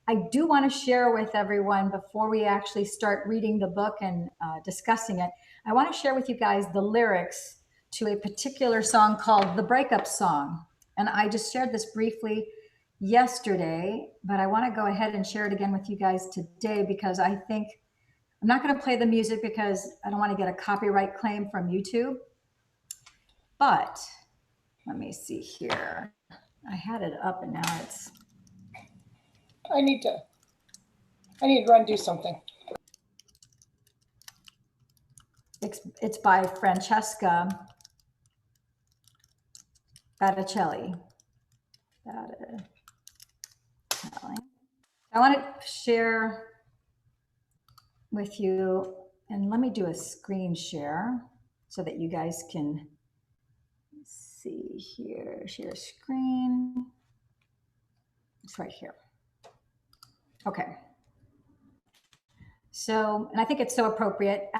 I do want to share with everyone before we actually start reading the book and discussing it. I want to share with you guys the lyrics to a particular song called The Breakup Song. And I just shared this briefly yesterday, but I want to go ahead and share it again with you guys today because I think I'm not going to play the music because I don't want to get a copyright claim from YouTube. But let me see here. I had it up and now it's. I need to run do something. It's by Francesca Batticelli. I want to share with you, and let me do a screen share so that you guys can see here. Share screen. It's right here. Okay. So, and I think it's so appropriate.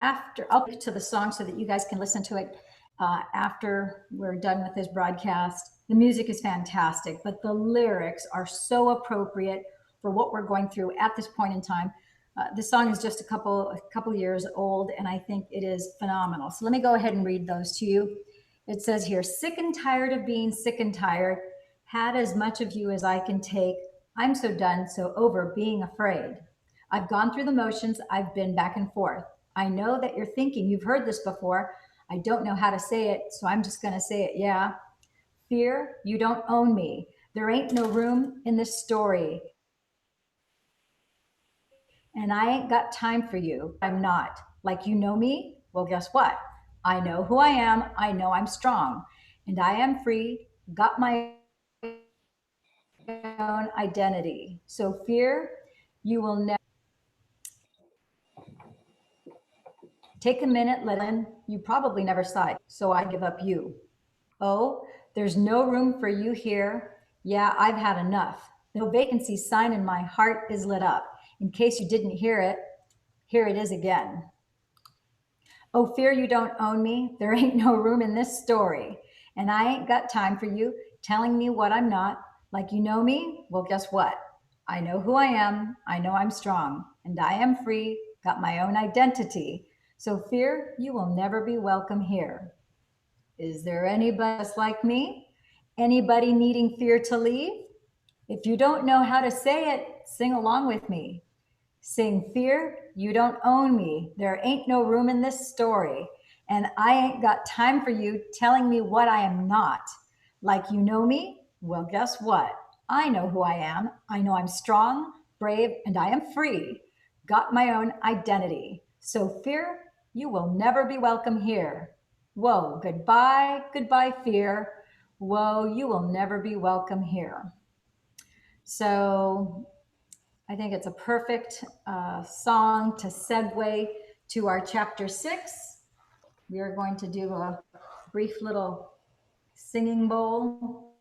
After, I'll get to the song so that you guys can listen to it after we're done with this broadcast. The music is fantastic, but the lyrics are so appropriate for what we're going through at this point in time. This song is just a couple years old, and I think it is phenomenal. So let me go ahead and read those to you. It says here, sick and tired of being sick and tired, had as much of you as I can take. I'm so done, so over being afraid. I've gone through the motions, I've been back and forth. I know that you're thinking you've heard this before. I don't know how to say it, so I'm just going to say it. Yeah. Fear, you don't own me. There ain't no room in this story. And I ain't got time for you. I'm not. Like you know me? Well, guess what? I know who I am. I know I'm strong. And I am free. Got my own identity. So fear, you will never. Take a minute, let in. You probably never saw it, so I give up you. Oh, there's no room for you here. Yeah, I've had enough. No vacancy sign in my heart is lit up. In case you didn't hear it, here it is again. Oh, fear you don't own me. There ain't no room in this story. And I ain't got time for you telling me what I'm not. Like you know me? Well, guess what? I know who I am. I know I'm strong. And I am free. Got my own identity. So fear, you will never be welcome here. Is there anybody else like me? Anybody needing fear to leave? If you don't know how to say it, sing along with me. Sing fear, you don't own me. There ain't no room in this story. And I ain't got time for you telling me what I am not. Like you know me? Well, guess what? I know who I am. I know I'm strong, brave, and I am free. Got my own identity. So fear, you will never be welcome here. Whoa, goodbye, goodbye, fear. Whoa, you will never be welcome here. So I think it's a perfect song to segue to our chapter 6. We are going to do a brief little singing bowl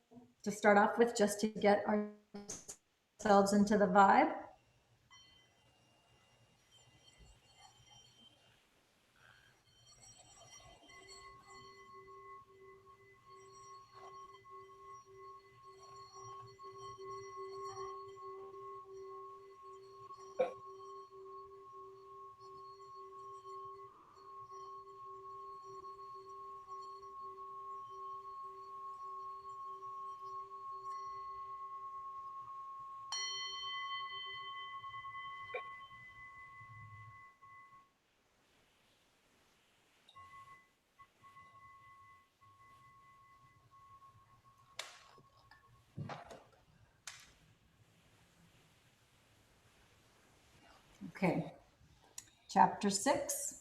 to start off with, just to get ourselves into the vibe. Okay, chapter 6.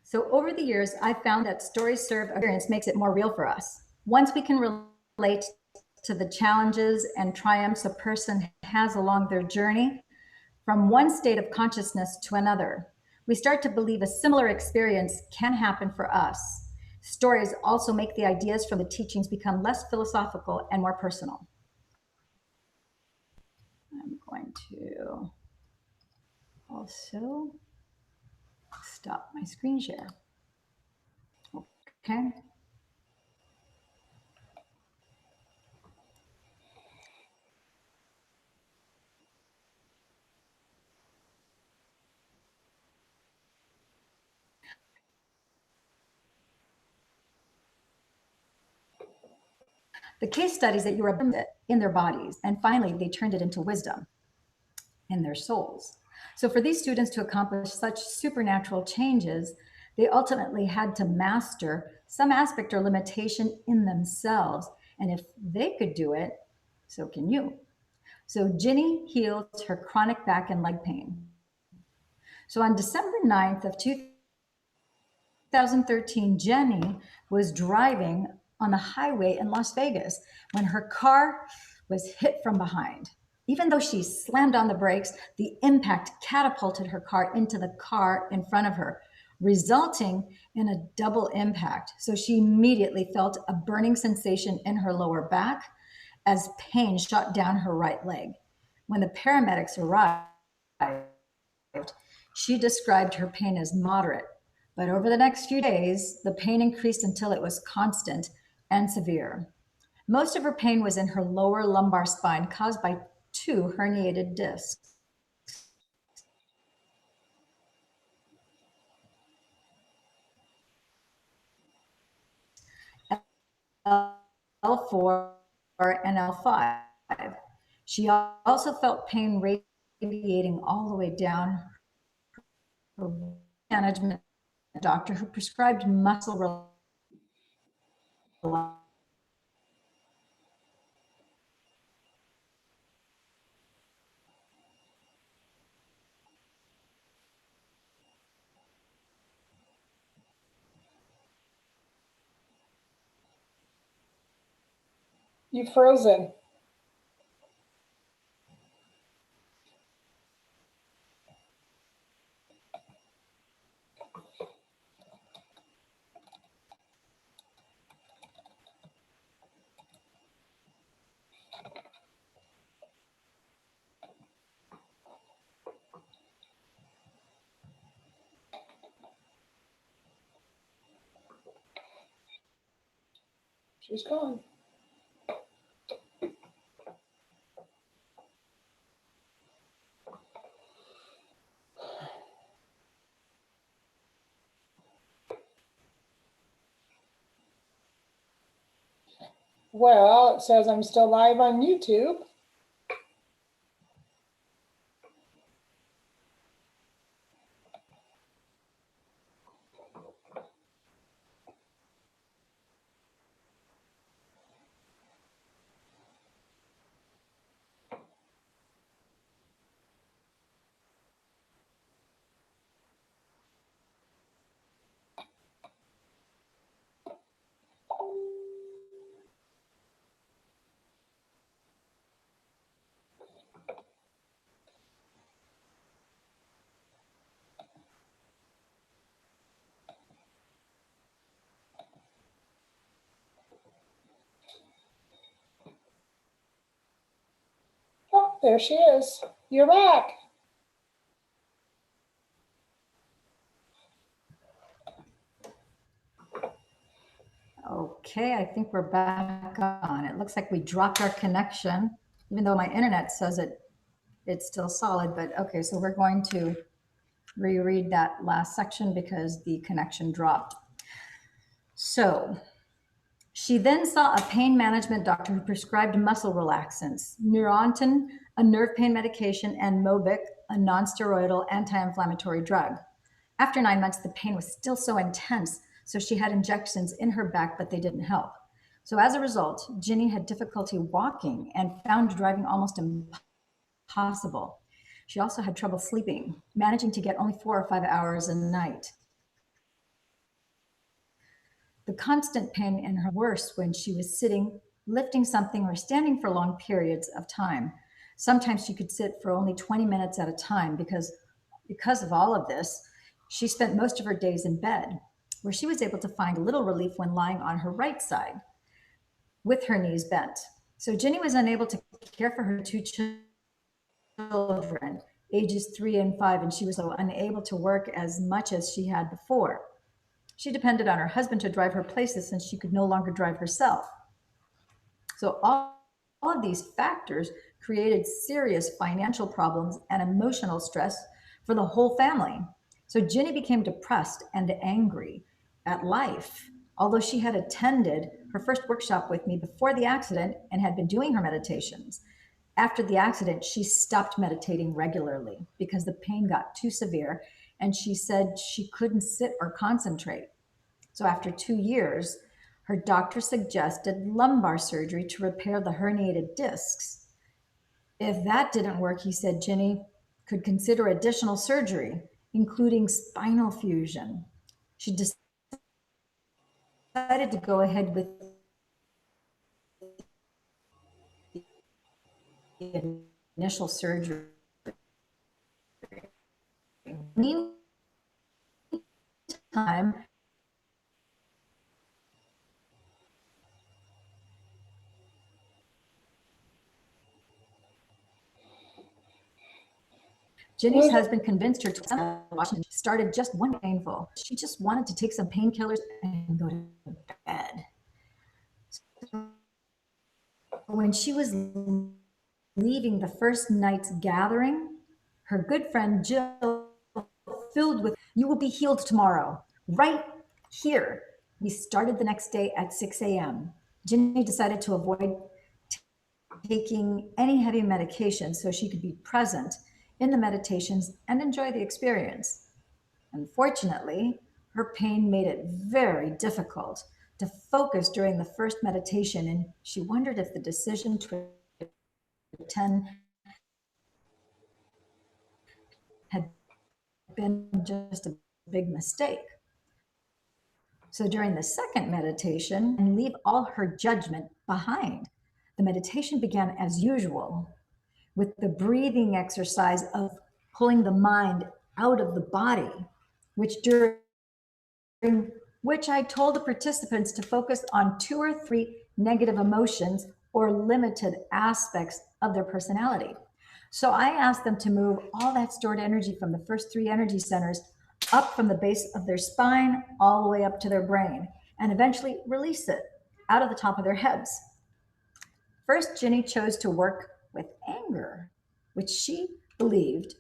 So over the years, I've found that stories serve experience makes it more real for us. Once we can relate to the challenges and triumphs a person has along their journey from one state of consciousness to another, we start to believe a similar experience can happen for us. Stories also make the ideas from the teachings become less philosophical and more personal. I'm going to also stop my screen share. Okay. The case studies that you were in their bodies, and finally they turned it into wisdom in their souls. So for these students to accomplish such supernatural changes, they ultimately had to master some aspect or limitation in themselves. And if they could do it, so can you. So Ginny healed her chronic back and leg pain. So on December 9th of 2013, Jenny was driving on the highway in Las Vegas when her car was hit from behind. Even though she slammed on the brakes, the impact catapulted her car into the car in front of her, resulting in a double impact. So she immediately felt a burning sensation in her lower back as pain shot down her right leg. When the paramedics arrived, she described her pain as moderate, but over the next few days, the pain increased until it was constant and severe. Most of her pain was in her lower lumbar spine, caused by 2 herniated discs. L4 and L5. She also felt pain radiating all the way down her management doctor, who prescribed muscle relaxants. You've frozen. She's gone. Well, it says I'm still live on YouTube. Oh, there she is. You're back. Okay, I think we're back on. It looks like we dropped our connection, even though my internet says it's still solid, but okay, so we're going to reread that last section because the connection dropped. So she then saw a pain management doctor who prescribed muscle relaxants, Neurontin, a nerve pain medication, and Mobic, a non-steroidal anti-inflammatory drug. After 9 months, the pain was still so intense, so she had injections in her back, but they didn't help. So as a result, Ginny had difficulty walking and found driving almost impossible. She also had trouble sleeping, managing to get only 4 or 5 hours a night. The constant pain in her worse when she was sitting, lifting something, or standing for long periods of time. Sometimes she could sit for only 20 minutes at a time because of all of this, she spent most of her days in bed, where she was able to find a little relief when lying on her right side with her knees bent. So Ginny was unable to care for her 2 children, ages 3 and 5, and she was so unable to work as much as she had before. She depended on her husband to drive her places since she could no longer drive herself. So all of these factors created serious financial problems and emotional stress for the whole family. So Ginny became depressed and angry at life. Although she had attended her first workshop with me before the accident and had been doing her meditations, after the accident, she stopped meditating regularly because the pain got too severe and she said she couldn't sit or concentrate. So after 2 years, her doctor suggested lumbar surgery to repair the herniated discs. If that didn't work, he said Ginny could consider additional surgery, including spinal fusion. She decided to go ahead with the initial surgery. Meantime, Ginny's husband convinced her to Washington. Started just one painful. She just wanted to take some painkillers and go to bed. When she was leaving the first night's gathering, her good friend Jill, filled with, "You will be healed tomorrow, right here." We started the next day at 6 a.m. Ginny decided to avoid taking any heavy medication so she could be present in the meditations and enjoy the experience. Unfortunately, her pain made it very difficult to focus during the first meditation, and she wondered if the decision to attend had been just a big mistake. So during the second meditation, and leave all her judgment behind. The meditation began as usual with the breathing exercise of pulling the mind out of the body, which during which I told the participants to focus on 2 or 3 negative emotions or limited aspects of their personality. So I asked them to move all that stored energy from the first 3 energy centers up from the base of their spine all the way up to their brain and eventually release it out of the top of their heads. First, Ginny chose to work with anger, which she believed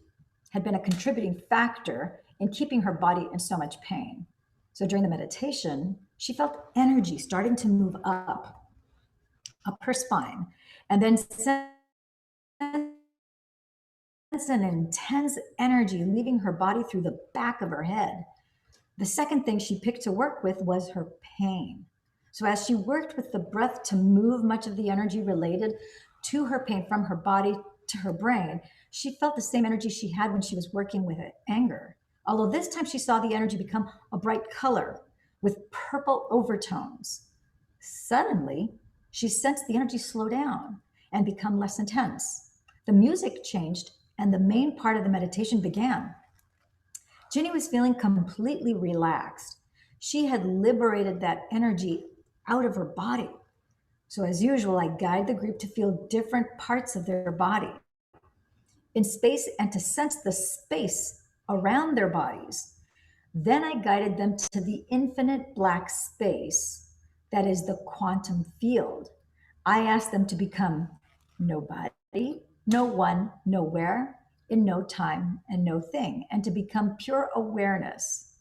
had been a contributing factor in keeping her body in so much pain. So during the meditation, she felt energy starting to move up her spine, and then sensed an intense energy leaving her body through the back of her head. The second thing she picked to work with was her pain. So as she worked with the breath to move much of the energy related to her pain from her body to her brain, she felt the same energy she had when she was working with anger. Although this time she saw the energy become a bright color with purple overtones. Suddenly, she sensed the energy slow down and become less intense. The music changed and the main part of the meditation began. Ginny was feeling completely relaxed. She had liberated that energy out of her body. So, as usual, I guide the group to feel different parts of their body in space and to sense the space around their bodies. Then I guided them to the infinite black space that is the quantum field. I asked them to become nobody, no one, nowhere, in no time and no thing, and to become pure awareness,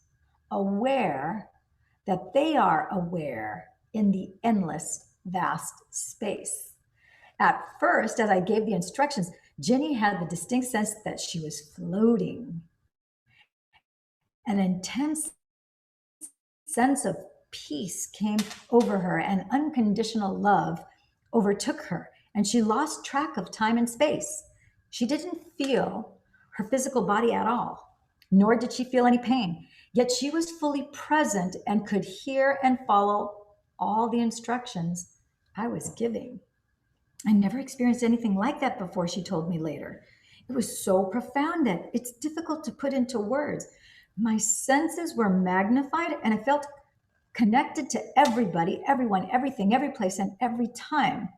aware that they are aware in the endless, vast space. At first, as I gave the instructions, Ginny had the distinct sense that she was floating. An intense sense of peace came over her, and unconditional love overtook her, and she lost track of time and space. She didn't feel her physical body at all, nor did she feel any pain. Yet she was fully present and could hear and follow all the instructions I was giving. I never experienced anything like that before, she told me later. It was so profound that it's difficult to put into words. My senses were magnified and I felt connected to everybody, everyone, everything, every place, and every time.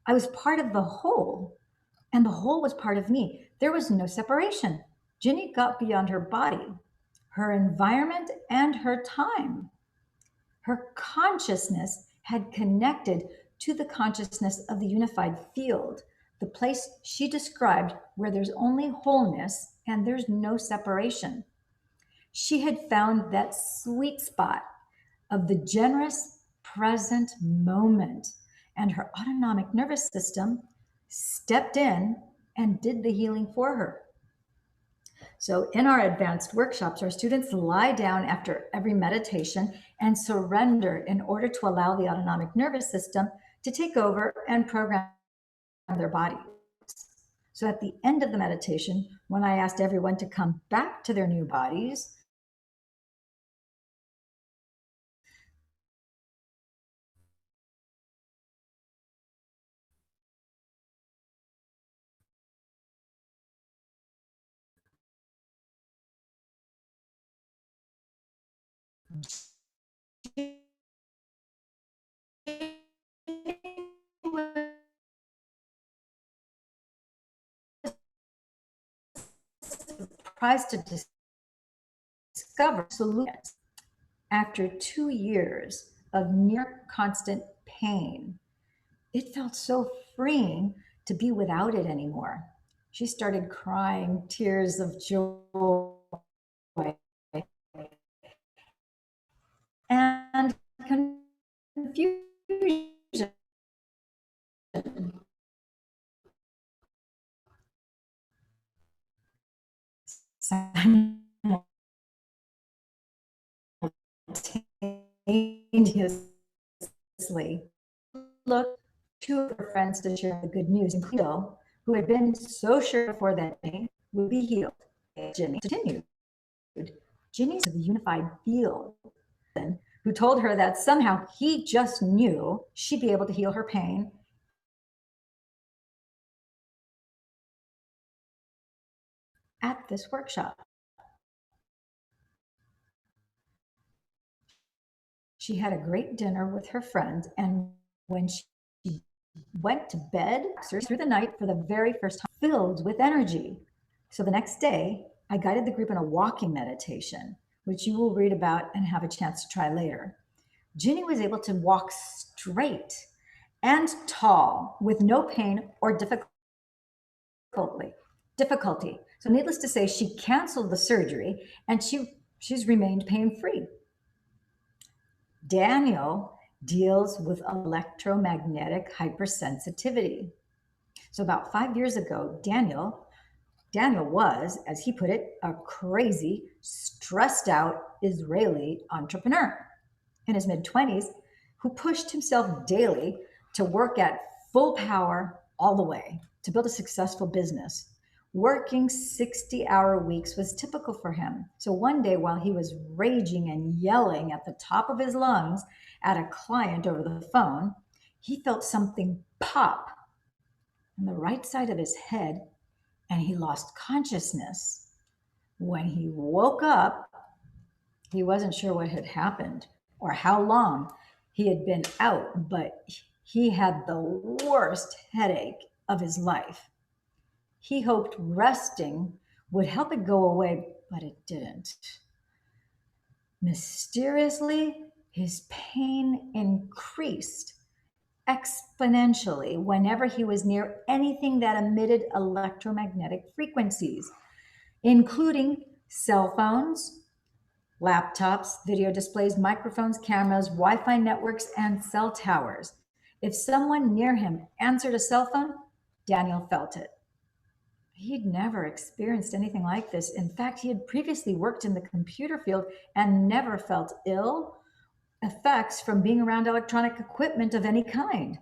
I was part of the whole, and the whole was part of me. There was no separation. Ginny got beyond her body, her environment, and her time. Her consciousness had connected to the consciousness of the unified field, the place she described where there's only wholeness and there's no separation. She had found that sweet spot of the generous present moment, and her autonomic nervous system stepped in and did the healing for her. So, in our advanced workshops, our students lie down after every meditation and surrender in order to allow the autonomic nervous system to take over and program their bodies. So, at the end of the meditation, when I asked everyone to come back to their new bodies, surprised to discover solutions after 2 years of near constant pain. It felt so freeing to be without it anymore. She started crying tears of joy and confusion. Simultaneously, looked to her friends to share the good news, including Bill, who had been so sure before that day would be healed. Ginny continued. Ginny's the unified field, who told her that somehow he just knew she'd be able to heal her pain. At this workshop, she had a great dinner with her friends, and when she went to bed through the night for the very first time, filled with energy. So the next day, I guided the group in a walking meditation, which you will read about and have a chance to try later. Ginny was able to walk straight and tall with no pain or difficulty. So needless to say, she canceled the surgery and she's remained pain-free. Daniel deals with electromagnetic hypersensitivity. So about 5 years ago, Daniel was, as he put it, a crazy, stressed out Israeli entrepreneur in his mid-20s who pushed himself daily to work at full power all the way to build a successful business. Working 60-hour weeks was typical for him. So one day, while he was raging and yelling at the top of his lungs at a client over the phone, he felt something pop on the right side of his head and he lost consciousness. When he woke up, he wasn't sure what had happened or how long he had been out, but he had the worst headache of his life. He hoped resting would help it go away, but it didn't. Mysteriously, his pain increased exponentially whenever he was near anything that emitted electromagnetic frequencies, including cell phones, laptops, video displays, microphones, cameras, Wi-Fi networks, and cell towers. If someone near him answered a cell phone, Daniel felt it. He'd never experienced anything like this. In fact, he had previously worked in the computer field and never felt ill effects from being around electronic equipment of any kind.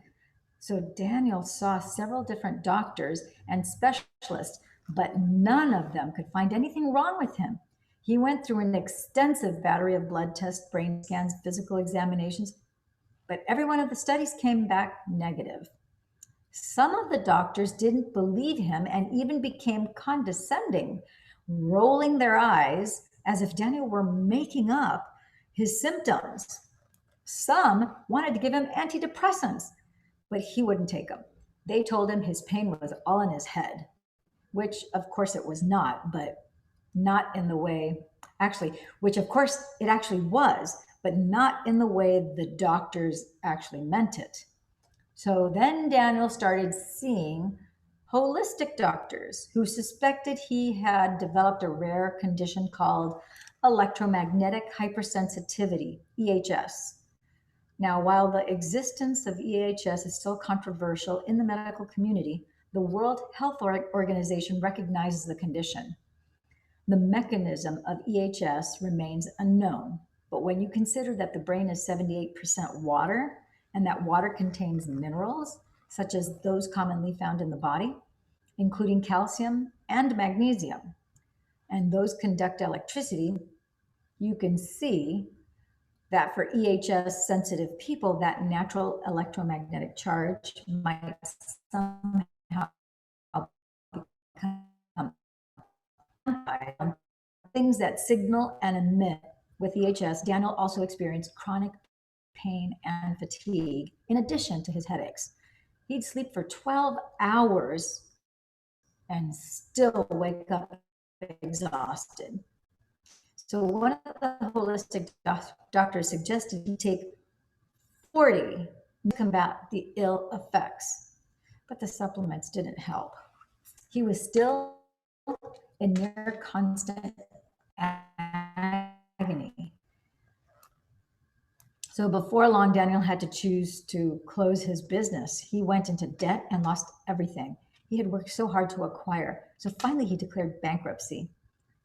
So Daniel saw several different doctors and specialists, but none of them could find anything wrong with him. He went through an extensive battery of blood tests, brain scans, physical examinations, but every one of the studies came back negative. Some of the doctors didn't believe him and even became condescending, rolling their eyes as if Daniel were making up his symptoms. Some wanted to give him antidepressants, but he wouldn't take them. They told him his pain was all in his head. which of course it was not, but not in the way, actually, which of course it actually was, but not in the way the doctors actually meant it. So then Daniel started seeing holistic doctors who suspected he had developed a rare condition called electromagnetic hypersensitivity, EHS. Now, while the existence of EHS is still controversial in the medical community, the World Health Organization recognizes the condition. The mechanism of EHS remains unknown, but when you consider that the brain is 78% water and that water contains minerals, such as those commonly found in the body, including calcium and magnesium, and those conduct electricity, you can see that for EHS sensitive people, that natural electromagnetic charge might somehow become things that signal and emit. With EHS, Daniel also experienced chronic pain and fatigue in addition to his headaches. He'd sleep for 12 hours and still wake up exhausted. So one of the holistic doctors suggested he take 40 to combat the ill effects, but the supplements didn't help. He was still in near constant agony. So before long, Daniel had to choose to close his business. He went into debt and lost everything he had worked so hard to acquire. So finally, he declared bankruptcy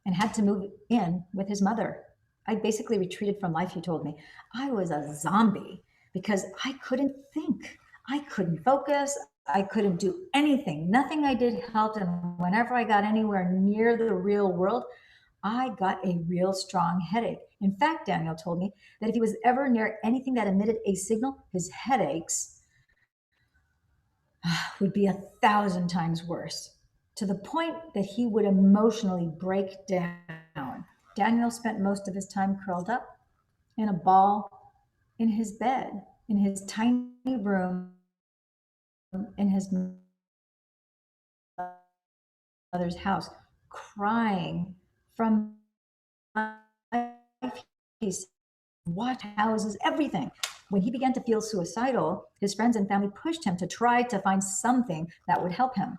and had to move in with his mother. I basically retreated from life, he told me. I was a zombie because I couldn't think. I couldn't focus. I couldn't do anything. Nothing I did helped. And whenever I got anywhere near the real world, I got a real strong headache. In fact, Daniel told me that if he was ever near anything that emitted a signal, his headaches would be 1,000 times worse, to the point that he would emotionally break down. Daniel spent most of his time curled up in a ball in his bed, in his tiny room, in his mother's house, crying from life. He's watch houses, everything. When he began to feel suicidal, his friends and family pushed him to try to find something that would help him.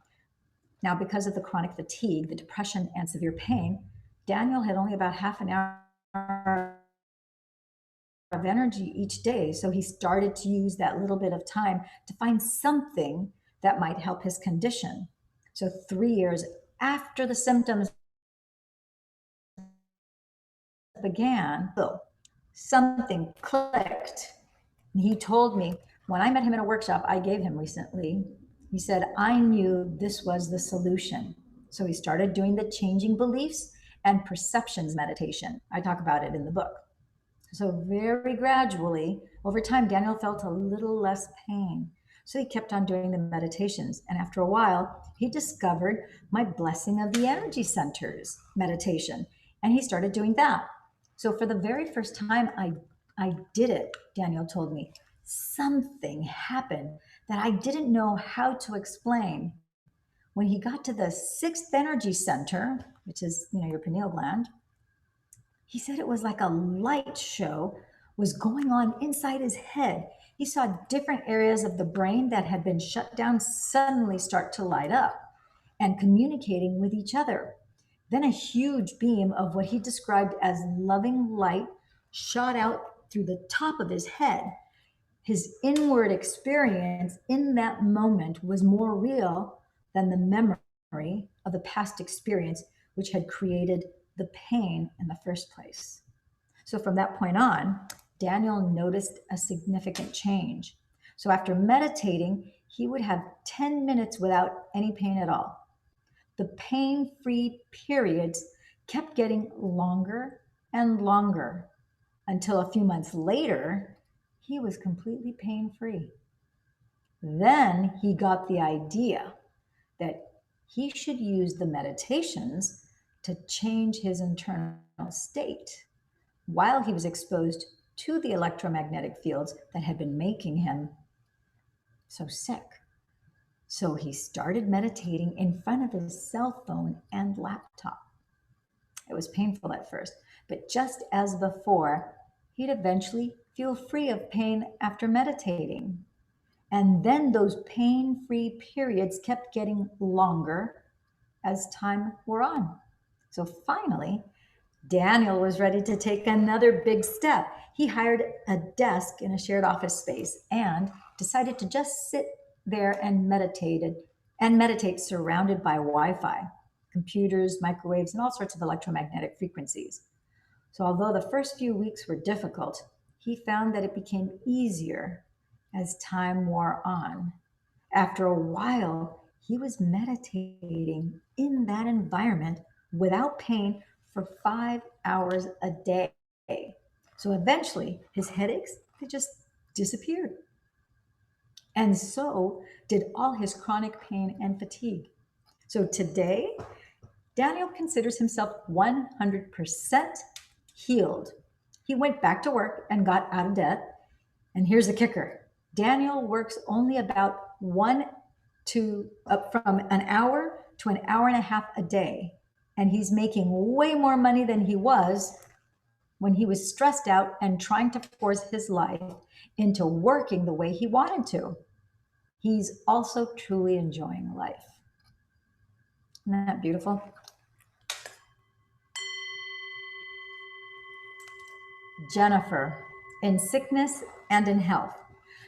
Now, because of the chronic fatigue, the depression, and severe pain, Daniel had only about half an hour of energy each day. So he started to use that little bit of time to find something that might help his condition. So 3 years after the symptoms began, something clicked. He told me when I met him in a workshop I gave him recently, he said, I knew this was the solution. So he started doing the changing beliefs and perceptions meditation. I talk about it in the book. So very gradually, over time, Daniel felt a little less pain. So he kept on doing the meditations. And after a while, he discovered my blessing of the energy centers meditation. And he started doing that. So for the very first time I did it, Daniel told me, something happened that I didn't know how to explain. When he got to the sixth energy center, which is, your pineal gland, he said it was like a light show was going on inside his head. He saw different areas of the brain that had been shut down suddenly start to light up and communicating with each other. Then a huge beam of what he described as loving light shot out through the top of his head. His inward experience in that moment was more real than the memory of the past experience, which had created the pain in the first place. So from that point on, Daniel noticed a significant change. So after meditating, he would have 10 minutes without any pain at all. The pain-free periods kept getting longer and longer until a few months later, he was completely pain-free. Then he got the idea that he should use the meditations to change his internal state while he was exposed to the electromagnetic fields that had been making him so sick. So he started meditating in front of his cell phone and laptop. It was painful at first, but just as before, he'd eventually feel free of pain after meditating. And then those pain free periods kept getting longer as time wore on. So finally, Daniel was ready to take another big step. He hired a desk in a shared office space and decided to just sit there and meditate surrounded by Wi-Fi, computers, microwaves, and all sorts of electromagnetic frequencies. So although the first few weeks were difficult, he found that it became easier as time wore on. After a while, he was meditating in that environment without pain for 5 hours a day. So eventually, his headaches they just disappeared. And so did all his chronic pain and fatigue. So today, Daniel considers himself 100% healed. He went back to work and got out of debt. And here's the kicker: Daniel works only about from an hour to an hour and a half a day. And he's making way more money than he was when he was stressed out and trying to force his life into working the way he wanted to. He's also truly enjoying life. Isn't that beautiful? Jennifer, in sickness and in health.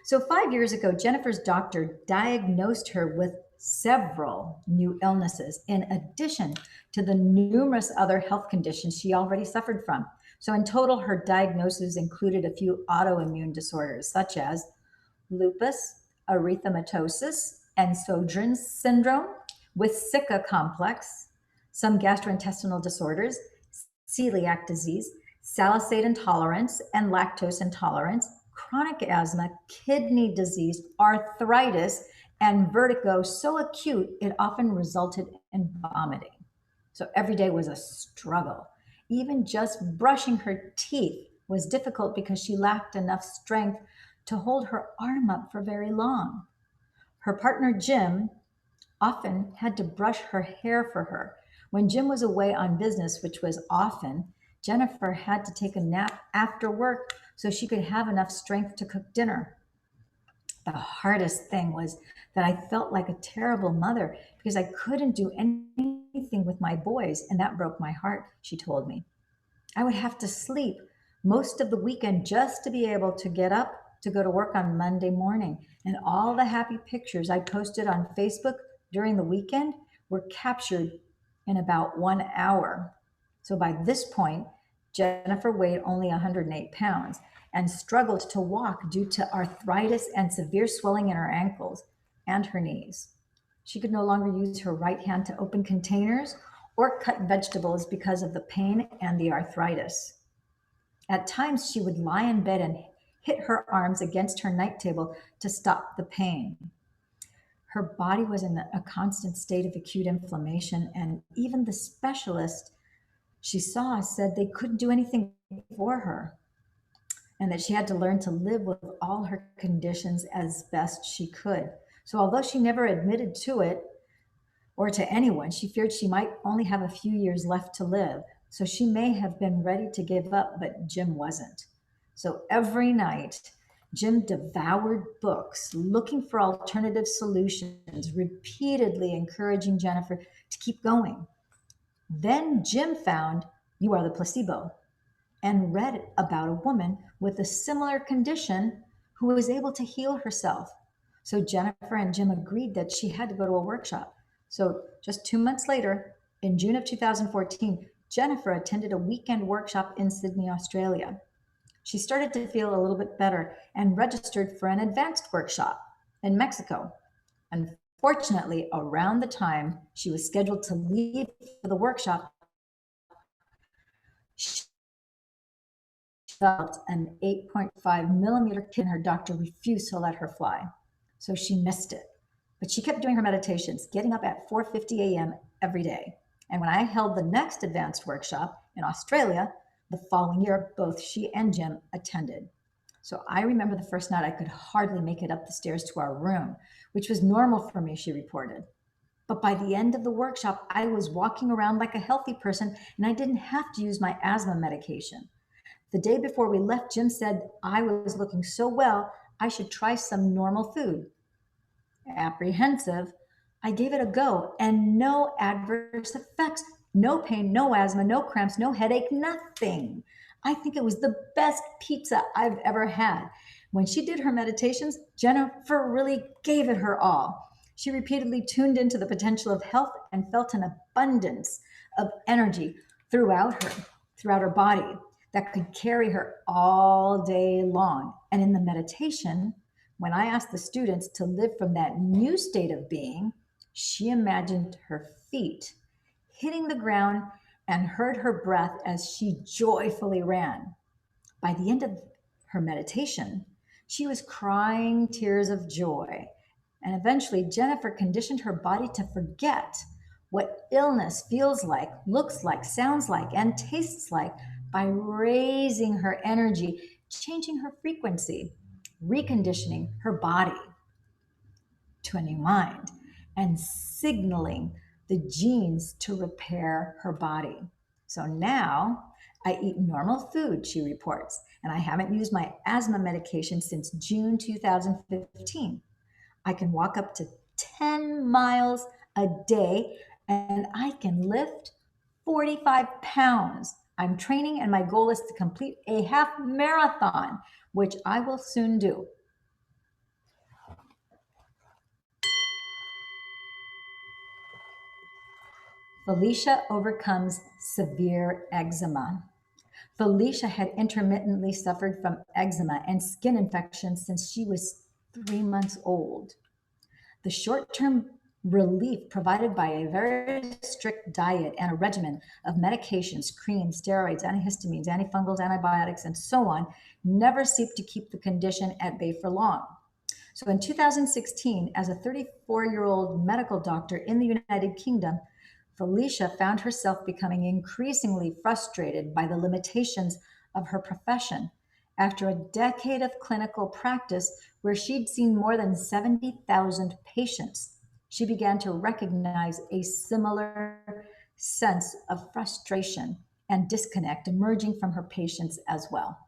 So 5 years ago, Jennifer's doctor diagnosed her with several new illnesses in addition to the numerous other health conditions she already suffered from. So in total, her diagnosis included a few autoimmune disorders such as lupus, erythematosus, and Sjogren's syndrome with Zika complex, some gastrointestinal disorders, celiac disease, salicylate intolerance and lactose intolerance, chronic asthma, kidney disease, arthritis, and vertigo so acute it often resulted in vomiting. So every day was a struggle. Even just brushing her teeth was difficult because she lacked enough strength to hold her arm up for very long. Her partner, Jim, often had to brush her hair for her. When Jim was away on business, which was often, Jennifer had to take a nap after work so she could have enough strength to cook dinner. The hardest thing was that I felt like a terrible mother because I couldn't do anything with my boys, and that broke my heart, she told me. I would have to sleep most of the weekend just to be able to get up to go to work on Monday morning. And all the happy pictures I posted on Facebook during the weekend were captured in about 1 hour. So by this point, Jennifer weighed only 108 pounds and struggled to walk due to arthritis and severe swelling in her ankles and her knees. She could no longer use her right hand to open containers or cut vegetables because of the pain and the arthritis. At times, she would lie in bed and hit her arms against her night table to stop the pain. Her body was in a constant state of acute inflammation, and even the specialist she saw said they couldn't do anything for her and that she had to learn to live with all her conditions as best she could. So, although she never admitted to it or to anyone, she feared she might only have a few years left to live. So, she may have been ready to give up, but Jim wasn't. So, every night, Jim devoured books, looking for alternative solutions, repeatedly encouraging Jennifer to keep going. Then Jim found You Are the Placebo and read about a woman with a similar condition who was able to heal herself. So Jennifer and Jim agreed that she had to go to a workshop. So just 2 months later, in June of 2014, Jennifer attended a weekend workshop in Sydney, Australia. She started to feel a little bit better and registered for an advanced workshop in Mexico. Unfortunately, around the time she was scheduled to leave for the workshop, she developed an 8.5 millimeter kid, and her doctor refused to let her fly. So she missed it. But she kept doing her meditations, getting up at 4:50 a.m. every day. And when I held the next advanced workshop in Australia the following year, both she and Jim attended. So I remember the first night I could hardly make it up the stairs to our room, which was normal for me, she reported. But by the end of the workshop, I was walking around like a healthy person and I didn't have to use my asthma medication. The day before we left, Jim said I was looking so well, I should try some normal food. Apprehensive, I gave it a go and no adverse effects, no pain, no asthma, no cramps, no headache, nothing. I think it was the best pizza I've ever had. When she did her meditations, Jennifer really gave it her all. She repeatedly tuned into the potential of health and felt an abundance of energy throughout her body that could carry her all day long. And in the meditation, when I asked the students to live from that new state of being, she imagined her feet hitting the ground and heard her breath as she joyfully ran. By the end of her meditation, she was crying tears of joy. And eventually, Jennifer conditioned her body to forget what illness feels like, looks like, sounds like, and tastes like by raising her energy, changing her frequency, reconditioning her body to a new mind, and signaling the genes to repair her body. So now I eat normal food, she reports, and I haven't used my asthma medication since June 2015. I can walk up to 10 miles a day and I can lift 45 pounds. I'm training and my goal is to complete a half marathon, which I will soon do. Felicia overcomes severe eczema. Felicia had intermittently suffered from eczema and skin infections since she was 3 months old. The short term relief provided by a very strict diet and a regimen of medications, creams, steroids, antihistamines, antifungals, antibiotics, and so on never seemed to keep the condition at bay for long. So in 2016, as a 34-year-old medical doctor in the United Kingdom, Felicia found herself becoming increasingly frustrated by the limitations of her profession. After a decade of clinical practice where she'd seen more than 70,000 patients, she began to recognize a similar sense of frustration and disconnect emerging from her patients as well.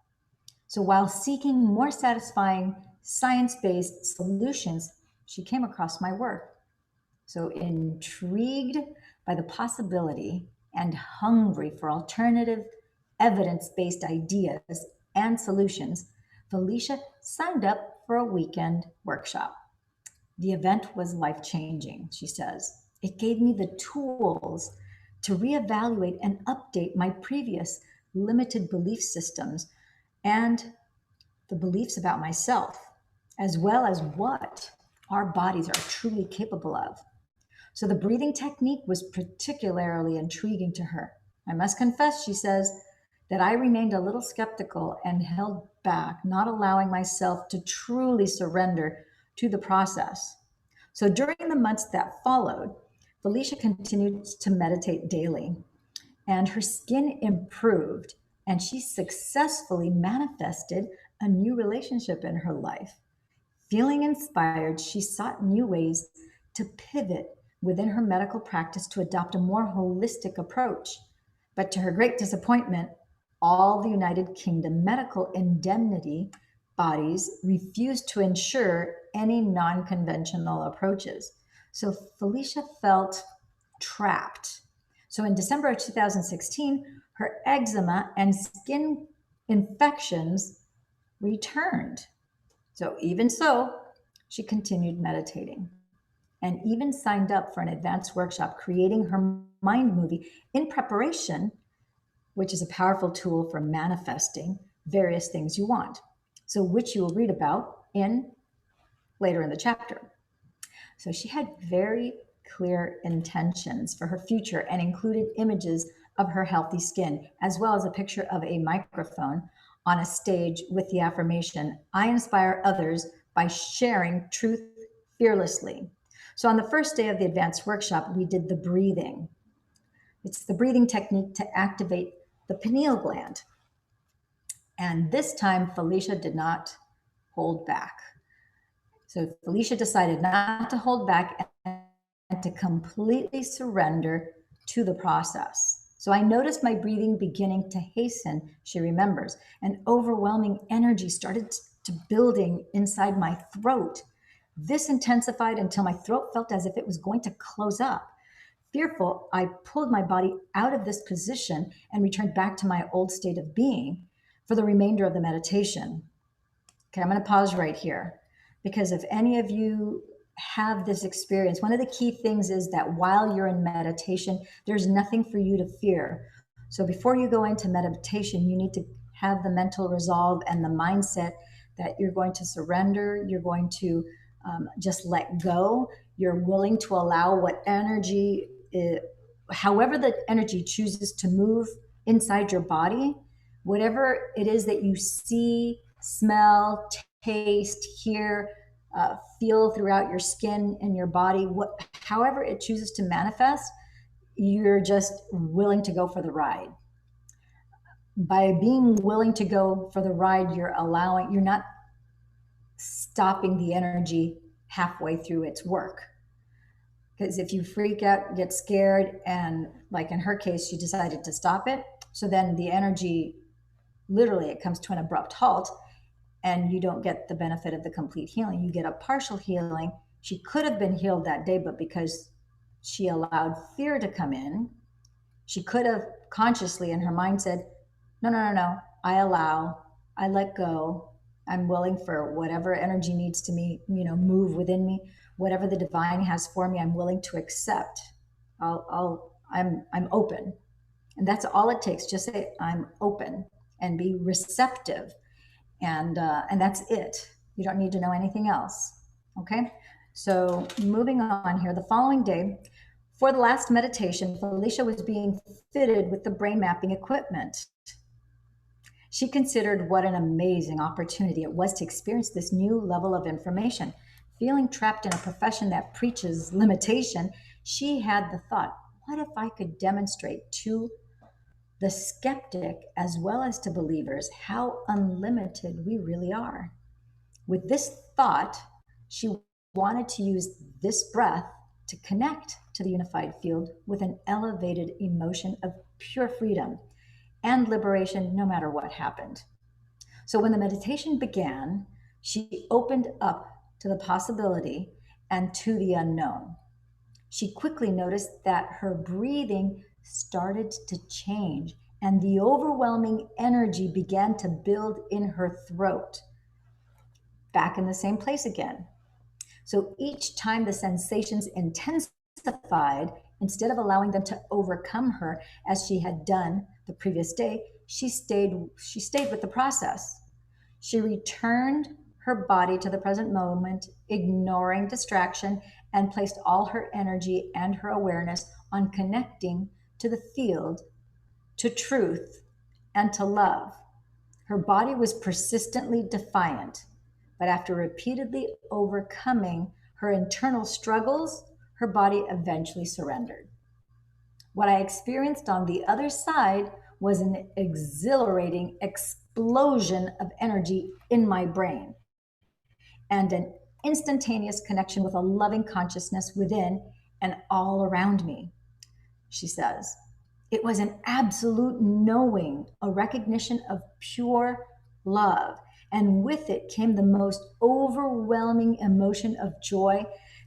So while seeking more satisfying science-based solutions, she came across my work. So intrigued by the possibility and hungry for alternative evidence-based ideas and solutions, Felicia signed up for a weekend workshop. The event was life-changing, she says. It gave me the tools to reevaluate and update my previous limited belief systems and the beliefs about myself, as well as what our bodies are truly capable of. So the breathing technique was particularly intriguing to her. I must confess, she says, that I remained a little skeptical and held back, not allowing myself to truly surrender to the process. So during the months that followed, Felicia continued to meditate daily, and her skin improved, and she successfully manifested a new relationship in her life. Feeling inspired, she sought new ways to pivot within her medical practice to adopt a more holistic approach. But to her great disappointment, all the United Kingdom medical indemnity bodies refused to insure any non conventional approaches. So Felicia felt trapped. So in December of 2016, her eczema and skin infections returned. So even so, she continued meditating and even signed up for an advanced workshop creating her mind movie in preparation, which is a powerful tool for manifesting various things you want. So which you will read about in later in the chapter. So she had very clear intentions for her future and included images of her healthy skin, as well as a picture of a microphone on a stage with the affirmation, I inspire others by sharing truth fearlessly. So on the first day of the advanced workshop, we did the breathing. It's the breathing technique to activate the pineal gland. And this time, Felicia did not hold back. So Felicia decided not to hold back and to completely surrender to the process. So I noticed my breathing beginning to hasten, she remembers. An overwhelming energy started to building inside my throat. This intensified until my throat felt as if it was going to close up. Fearful, I pulled my body out of this position and returned back to my old state of being for the remainder of the meditation. Okay, I'm going to pause right here because if any of you have this experience, one of the key things is that while you're in meditation, there's nothing for you to fear. So before you go into meditation, you need to have the mental resolve and the mindset that you're going to surrender, you're going to just let go, you're willing to allow what energy, however the energy chooses to move inside your body, whatever it is that you see, smell, taste, hear, feel throughout your skin and your body, however it chooses to manifest, you're just willing to go for the ride. By being willing to go for the ride, you're not stopping the energy halfway through its work. Because if you freak out, get scared, and like in her case, she decided to stop it. So then the energy, literally, it comes to an abrupt halt and you don't get the benefit of the complete healing. You get a partial healing. She could have been healed that day, but because she allowed fear to come in, she could have consciously in her mind said, no, I let go. I'm willing for whatever energy needs to move within me, whatever the divine has for me, I'm willing to accept. I'm open. And that's all it takes. Just say, I'm open, and be receptive. And that's it. You don't need to know anything else. Okay. So moving on here, the following day, for the last meditation, Felicia was being fitted with the brain mapping equipment. She considered what an amazing opportunity it was to experience this new level of information. Feeling trapped in a profession that preaches limitation, she had the thought, what if I could demonstrate to the skeptic as well as to believers how unlimited we really are? With this thought, she wanted to use this breath to connect to the unified field with an elevated emotion of pure freedom and liberation no matter what happened. So when the meditation began, she opened up to the possibility and to the unknown. She quickly noticed that her breathing started to change and the overwhelming energy began to build in her throat. Back in the same place again. So each time the sensations intensified, instead of allowing them to overcome her as she had done the previous day, she stayed with the process. She returned her body to the present moment, ignoring distraction, and placed all her energy and her awareness on connecting to the field, to truth, and to love. Her body was persistently defiant, but after repeatedly overcoming her internal struggles, her body eventually surrendered. What I experienced on the other side was an exhilarating explosion of energy in my brain and an instantaneous connection with a loving consciousness within and all around me, she says. It was an absolute knowing, a recognition of pure love. And with it came the most overwhelming emotion of joy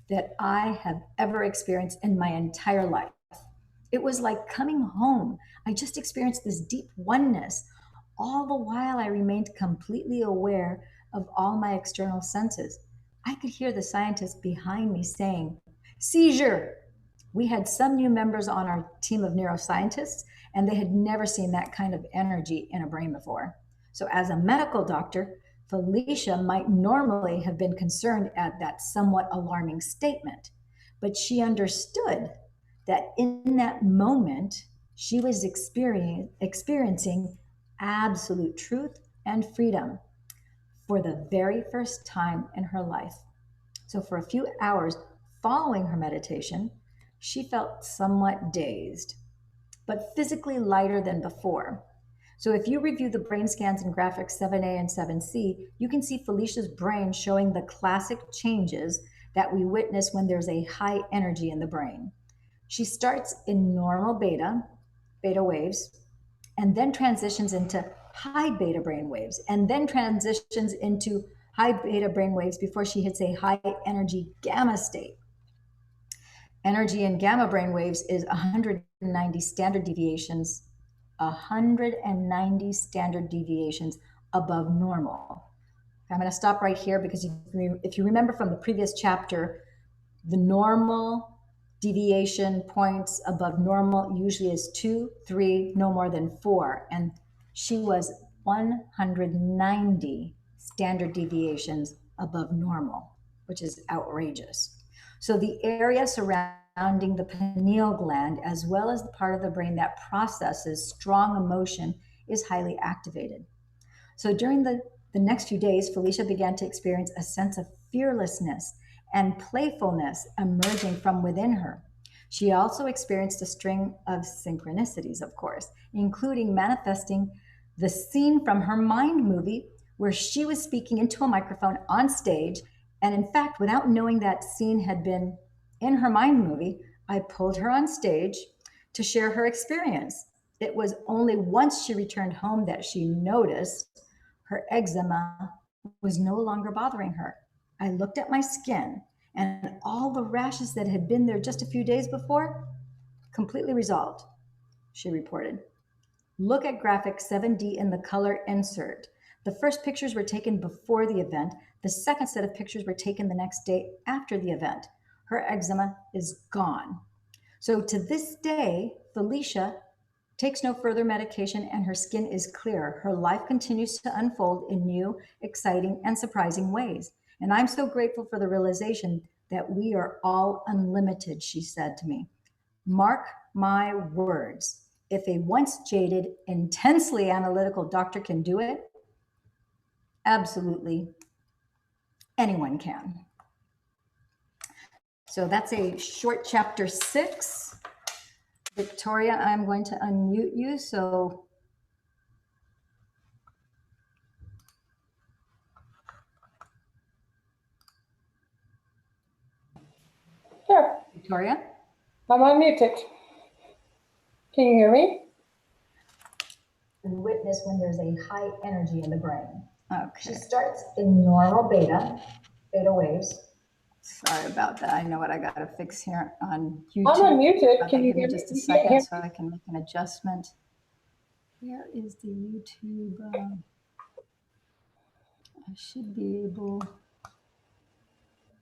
that I have ever experienced in my entire life. It was like coming home. I just experienced this deep oneness. All the while, I remained completely aware of all my external senses. I could hear the scientist behind me saying, "Seizure." We had some new members on our team of neuroscientists, and they had never seen that kind of energy in a brain before. So as a medical doctor, Felicia might normally have been concerned at that somewhat alarming statement, but she understood that in that moment, she was experiencing absolute truth and freedom for the very first time in her life. So for a few hours following her meditation, she felt somewhat dazed, but physically lighter than before. So if you review the brain scans in graphics 7A and 7C, you can see Felicia's brain showing the classic changes that we witness when there's a high energy in the brain. She starts in normal beta waves, and then transitions into high beta brain waves, and then transitions into high beta brain waves before she hits a high energy gamma state. Energy in gamma brain waves is 190 standard deviations, 190 standard deviations above normal. I'm going to stop right here because if you remember from the previous chapter, the normal deviation points above normal usually is 2, 3, no more than 4. And she was 190 standard deviations above normal, which is outrageous. So the area surrounding the pineal gland, as well as the part of the brain that processes strong emotion, is highly activated. So during the next few days, Felicia began to experience a sense of fearlessness and playfulness emerging from within her. She also experienced a string of synchronicities, of course, including manifesting the scene from her mind movie where she was speaking into a microphone on stage. And in fact, without knowing that scene had been in her mind movie, I pulled her on stage to share her experience. It was only once she returned home that she noticed her eczema was no longer bothering her. I looked at my skin, and all the rashes that had been there just a few days before completely resolved, she reported. Look at graphic 7D in the color insert. The first pictures were taken before the event. The second set of pictures were taken the next day after the event. Her eczema is gone. So to this day, Felicia takes no further medication and her skin is clear. Her life continues to unfold in new, exciting, and surprising ways. And I'm so grateful for the realization that we are all unlimited, she said to me. Mark my words. If a once jaded, intensely analytical doctor can do it, absolutely anyone can. So that's a short chapter 6. Victoria, I'm going to unmute you. So Sure, Victoria? I'm unmuted. Can you hear me? Witness when there's a high energy in the brain. Okay. She starts in normal beta waves. Sorry about that. I know what I got to fix here on YouTube. I'm unmuted. Can you give me hear just a me? You can't hear second so I can make an adjustment. Where is the YouTube? I should be able.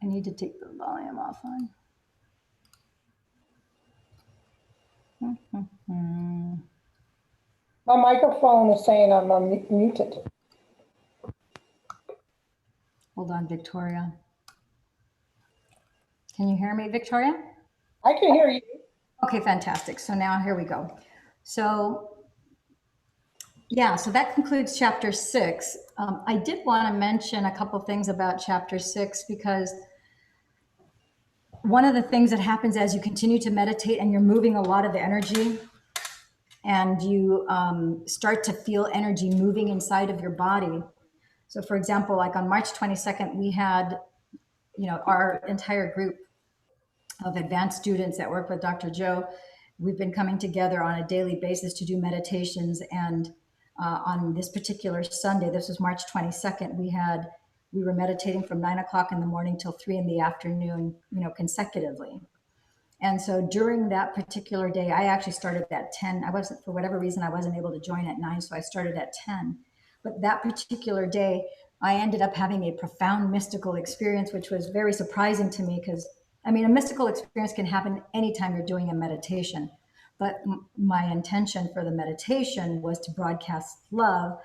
I need to take the volume off on. My microphone is saying I'm unmuted. Hold on, Victoria. Can you hear me, Victoria? I can hear you. Okay, fantastic. So now here we go. So yeah, so that concludes chapter 6. I did want to mention a couple things about chapter 6 because one of the things that happens as you continue to meditate and you're moving a lot of energy and you start to feel energy moving inside of your body. So for example, like on March 22nd, we had, our entire group of advanced students that work with Dr. Joe. We've been coming together on a daily basis to do meditations. And on this particular Sunday, this was March 22nd, we were meditating from 9 o'clock in the morning till 3 in the afternoon, consecutively. And so during that particular day, I actually started at 10. For whatever reason, I wasn't able to join at 9, so I started at 10. But that particular day, I ended up having a profound mystical experience, which was very surprising to me because, a mystical experience can happen anytime you're doing a meditation. But my intention for the meditation was to broadcast love,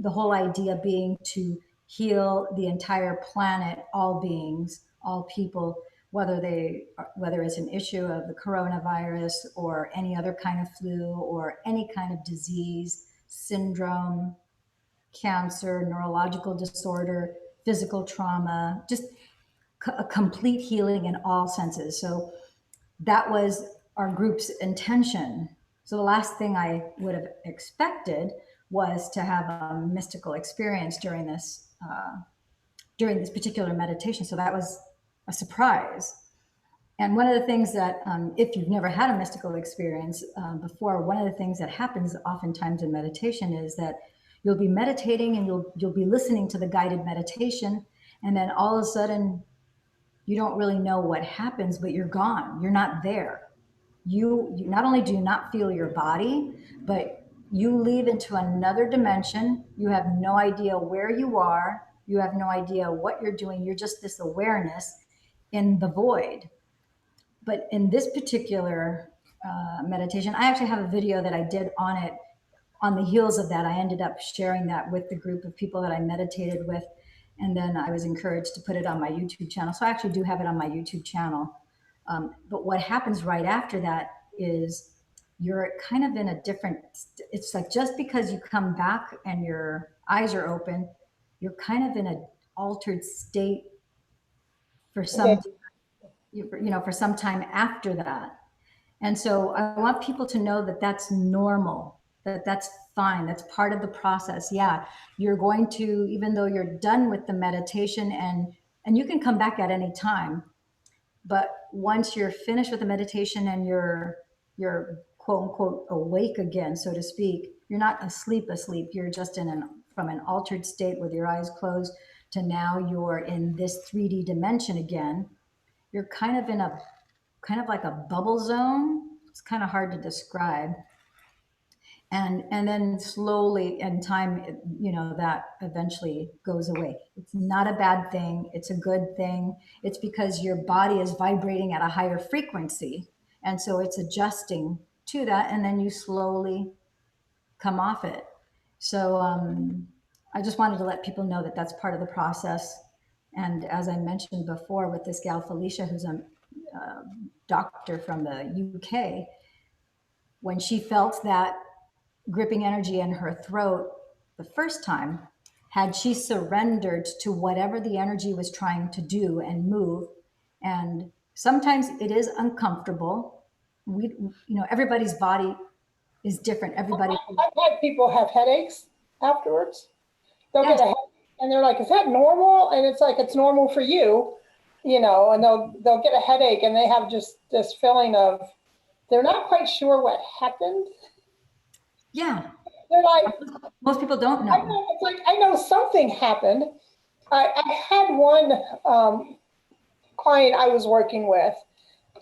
the whole idea being to heal the entire planet, all beings, all people, whether it's an issue of the coronavirus or any other kind of flu or any kind of disease, syndrome, cancer, neurological disorder, physical trauma, just a complete healing in all senses. So that was our group's intention. So the last thing I would have expected was to have a mystical experience during this particular meditation. So that was a surprise. And one of the things that, if you've never had a mystical experience before, one of the things that happens oftentimes in meditation is that you'll be meditating and you'll be listening to the guided meditation, and then all of a sudden you don't really know what happens, but you're gone. You're not there. You not only do you not feel your body, but you leave into another dimension. You have no idea where you are. You have no idea what you're doing. You're just this awareness in the void. But in this particular meditation, I actually have a video that I did on it. On the heels of that, I ended up sharing that with the group of people that I meditated with. And then I was encouraged to put it on my YouTube channel. So I actually do have it on my YouTube channel. But what happens right after that is you're kind of in a different, it's like just because you come back and your eyes are open, you're kind of in an altered state for Okay. some, for some time after that. And so I want people to know that that's normal, that that's fine. That's part of the process. Yeah, you're going to, even though you're done with the meditation, and you can come back at any time, but once you're finished with the meditation and you're quote unquote awake again, so to speak, you're not asleep. You're just from an altered state with your eyes closed to now you're in this 3D dimension again. You're kind of in a kind of like a bubble zone. It's kind of hard to describe. And then slowly in time, that eventually goes away. It's not a bad thing. It's a good thing. It's because your body is vibrating at a higher frequency. And so it's adjusting to that. And then you slowly come off it. So I just wanted to let people know that that's part of the process. And as I mentioned before with this gal, Felicia, who's a doctor from the UK, when she felt that gripping energy in her throat the first time, had she surrendered to whatever the energy was trying to do and move, and sometimes it is uncomfortable. Everybody's body is different. Everybody. I've had people have headaches afterwards. They'll Yes. get a headache and they're like, is that normal? And it's like, it's normal for you, and they'll get a headache and they have just this feeling of, they're not quite sure what happened. Yeah. They're like, Most people don't I know. know, it's like, I know something happened. I had one client I was working with,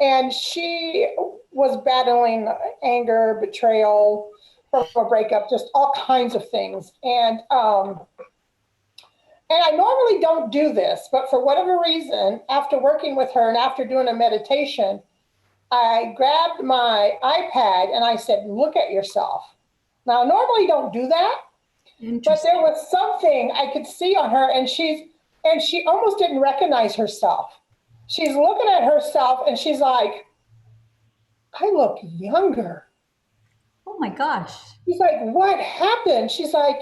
and she was battling anger, betrayal from a breakup, just all kinds of things. And I normally don't do this, but for whatever reason, after working with her and after doing a meditation, I grabbed my iPad and I said, look at yourself. Now, I normally don't do that, but there was something I could see on her, and she almost didn't recognize herself. She's looking at herself and she's like, I look younger. Oh my gosh. She's like, what happened? She's like,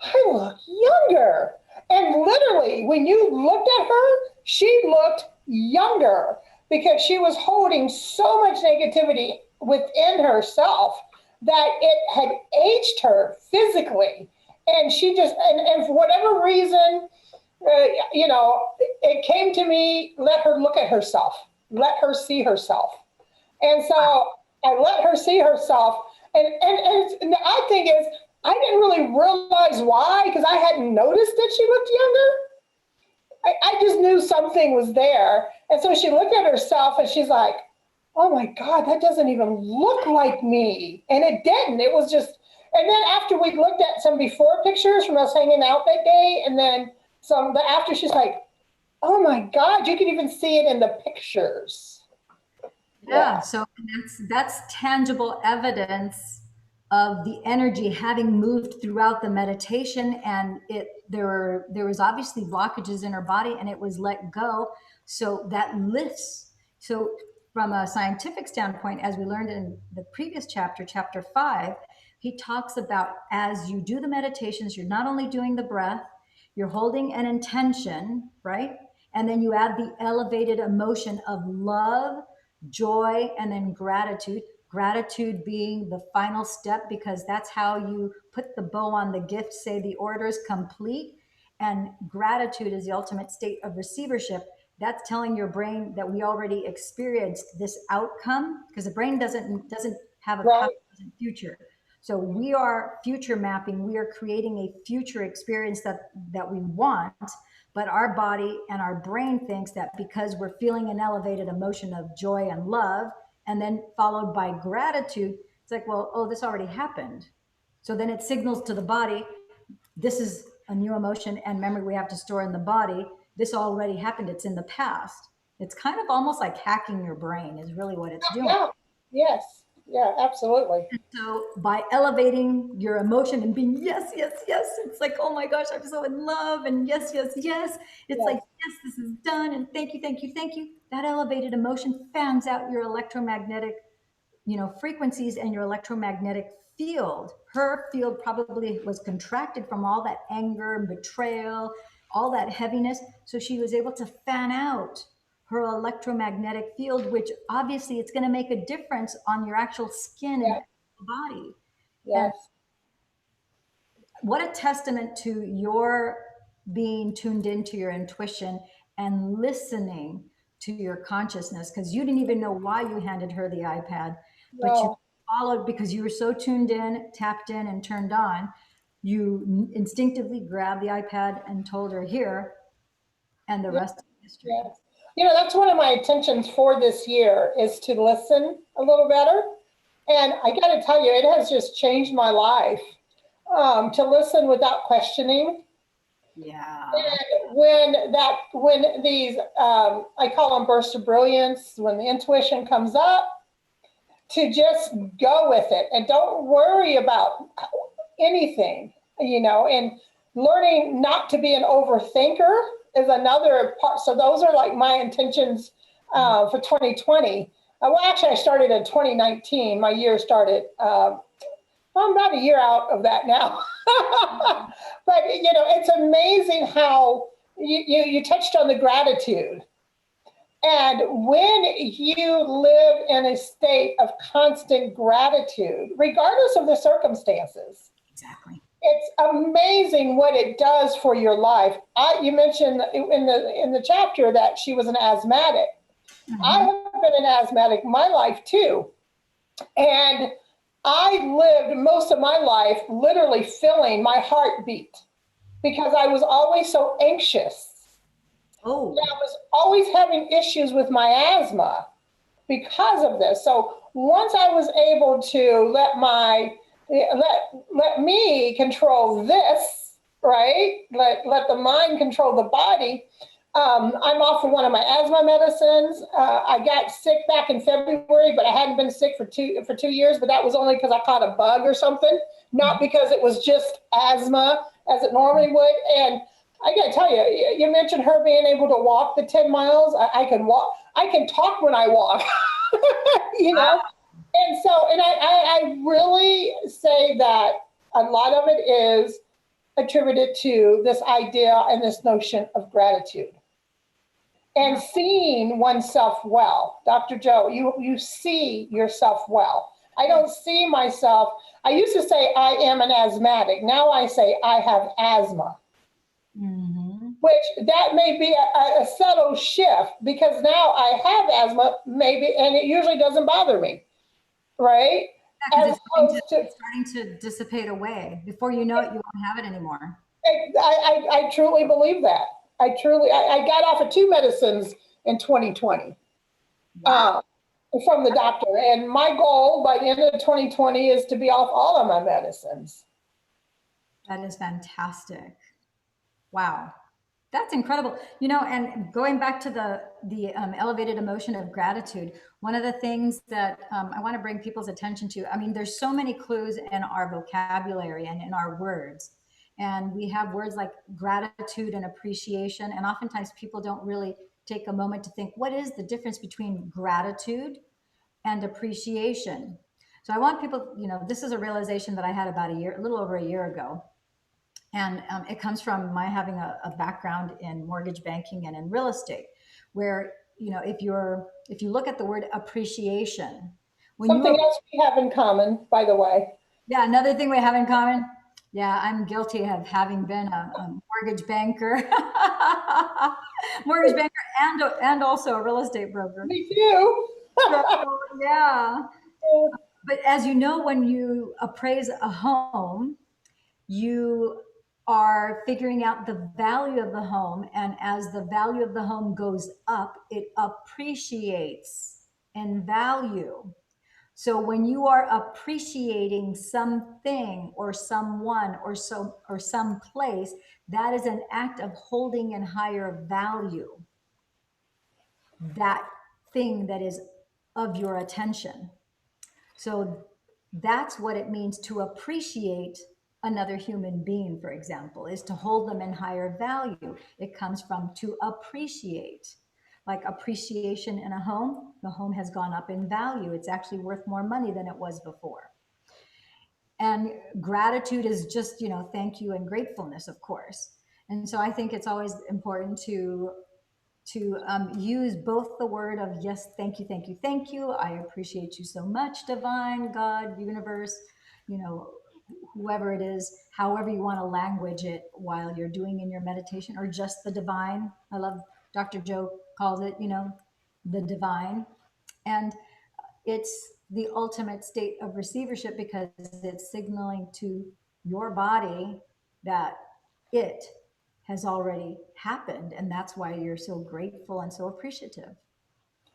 I look younger. And literally, when you looked at her, she looked younger because she was holding so much negativity within herself that it had aged her physically. And she just, and for whatever reason, it came to me, let her look at herself, let her see herself. And so I let her see herself. And the odd thing is, I didn't really realize why, because I hadn't noticed that she looked younger. I just knew something was there. And so she looked at herself and she's like, oh my God, that doesn't even look like me. And it didn't. It was just, and then after we looked at some before pictures from us hanging out that day, and then the after, she's like, oh my God, you can even see it in the pictures. Yeah. So that's tangible evidence of the energy having moved throughout the meditation, and there was obviously blockages in her body, and it was let go. So that lifts. So from a scientific standpoint, as we learned in the previous chapter, chapter 5, he talks about as you do the meditations, you're not only doing the breath, you're holding an intention, right? And then you add the elevated emotion of love, joy, and then gratitude. gratitude being the final step, because that's how you put the bow on the gift, say the order is complete. And gratitude is the ultimate state of receivership. That's telling your brain that we already experienced this outcome, because the brain doesn't have a Right. past, present, future. So we are future mapping. We are creating a future experience that we want, but our body and our brain thinks that because we're feeling an elevated emotion of joy and love, and then followed by gratitude, it's like, well, oh, this already happened. So then it signals to the body, this is a new emotion and memory we have to store in the body. This already happened. It's in the past. It's kind of almost like hacking your brain, is really what it's doing. Yeah. Yes. Yeah, absolutely. So by elevating your emotion and being yes, yes, yes, it's like, oh my gosh, I'm so in love, and yes, yes, yes. It's Yes. like, yes, this is done, and thank you, thank you, thank you. That elevated emotion fans out your electromagnetic, frequencies and your electromagnetic field. Her field probably was contracted from all that anger and betrayal, all that heaviness. So she was able to fan out her electromagnetic field, which obviously it's going to make a difference on your actual skin and Yeah. body. And Yes. what a testament to your being tuned into your intuition and listening to your consciousness, because you didn't even know why you handed her the iPad, but you No. followed because you were so tuned in, tapped in, and turned on. You instinctively grabbed the iPad and told her, here, and the Yeah. rest is history. Yes. That's one of my intentions for this year is to listen a little better. And I got to tell you, it has just changed my life to listen without questioning. Yeah. And when these, I call them bursts of brilliance, when the intuition comes up, to just go with it and don't worry about anything, and learning not to be an overthinker is another part. So those are like my intentions for 2020. Well, actually, I started in 2019. My year started. I'm about a year out of that now. But it's amazing how you touched on the gratitude. And when you live in a state of constant gratitude, regardless of the circumstances, Exactly. it's amazing what it does for your life. You mentioned in the chapter that she was an asthmatic. I Mm-hmm. have been an asthmatic my life too, and I lived most of my life literally feeling my heartbeat because I was always so anxious. And Oh, I was always having issues with my asthma because of this. So once I was able to let me control this, right? Let the mind control the body. I'm off of one of my asthma medicines. I got sick back in February, but I hadn't been sick for 2 years. But that was only because I caught a bug or something, not because it was just asthma as it normally would. And I got to tell you, you mentioned her being able to walk the 10 miles. I can walk. I can talk when I walk. you wow. know, and I really say that a lot of it is attributed to this idea and this notion of gratitude and Yeah. seeing oneself well. Dr. Joe, you see yourself well. I don't see myself. I used to say I am an asthmatic. Now I say I have asthma, Mm-hmm. which that may be a subtle shift because now I have asthma, maybe, and it usually doesn't bother me, right? Yeah, because As opposed to, it's starting to dissipate away. Before you know it, you won't have it anymore. I truly believe that. I got off of two medicines in 2020 Wow. from the doctor. And my goal by the end of 2020 is to be off all of my medicines. That is fantastic. Wow. That's incredible. And going back to the elevated emotion of gratitude, one of the things that I want to bring people's attention to, I mean, there's so many clues in our vocabulary and in our words. And we have words like gratitude and appreciation. And oftentimes people don't really take a moment to think, what is the difference between gratitude and appreciation? So I want people, this is a realization that I had about a little over a year ago. And it comes from my having a background in mortgage banking and in real estate, where if you look at the word appreciation, When Something you, else we have in common, by the way. yeah, another thing we have in common. Yeah, I'm guilty of having been a mortgage banker, mortgage banker, and also a real estate broker. Me too. So yeah, but as you know, when you appraise a home, you are figuring out the value of the home. And as the value of the home goes up, it appreciates in value. So when you are appreciating something or someone or some place, that is an act of holding in higher value that thing that is of your attention. So that's what it means to appreciate another human being, for example, is to hold them in higher value. It comes from to appreciate. Like appreciation in a home, the home has gone up in value. It's actually worth more money than it was before. And gratitude is just, thank you and gratefulness, of course. And so I think it's always important to use both the word of yes, thank you, thank you, thank you. I appreciate you so much, divine, God, universe, you know, whoever it is, however you want to language it while you're doing in your meditation, or just the divine. I love Dr. Joe calls it, the divine. And it's the ultimate state of receivership because it's signaling to your body that it has already happened. And that's why you're so grateful and so appreciative.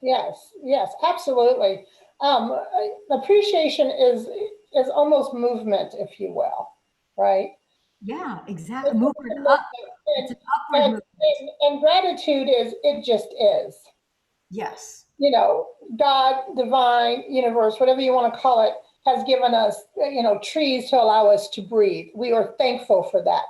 Yes, yes, absolutely. Appreciation is almost movement, if you will, right? Yeah, exactly. It's Movement up. movement. It's an upward movement. And gratitude is, it just is. Yes. God, divine, universe, whatever you want to call it, has given us, trees to allow us to breathe. We are thankful for that.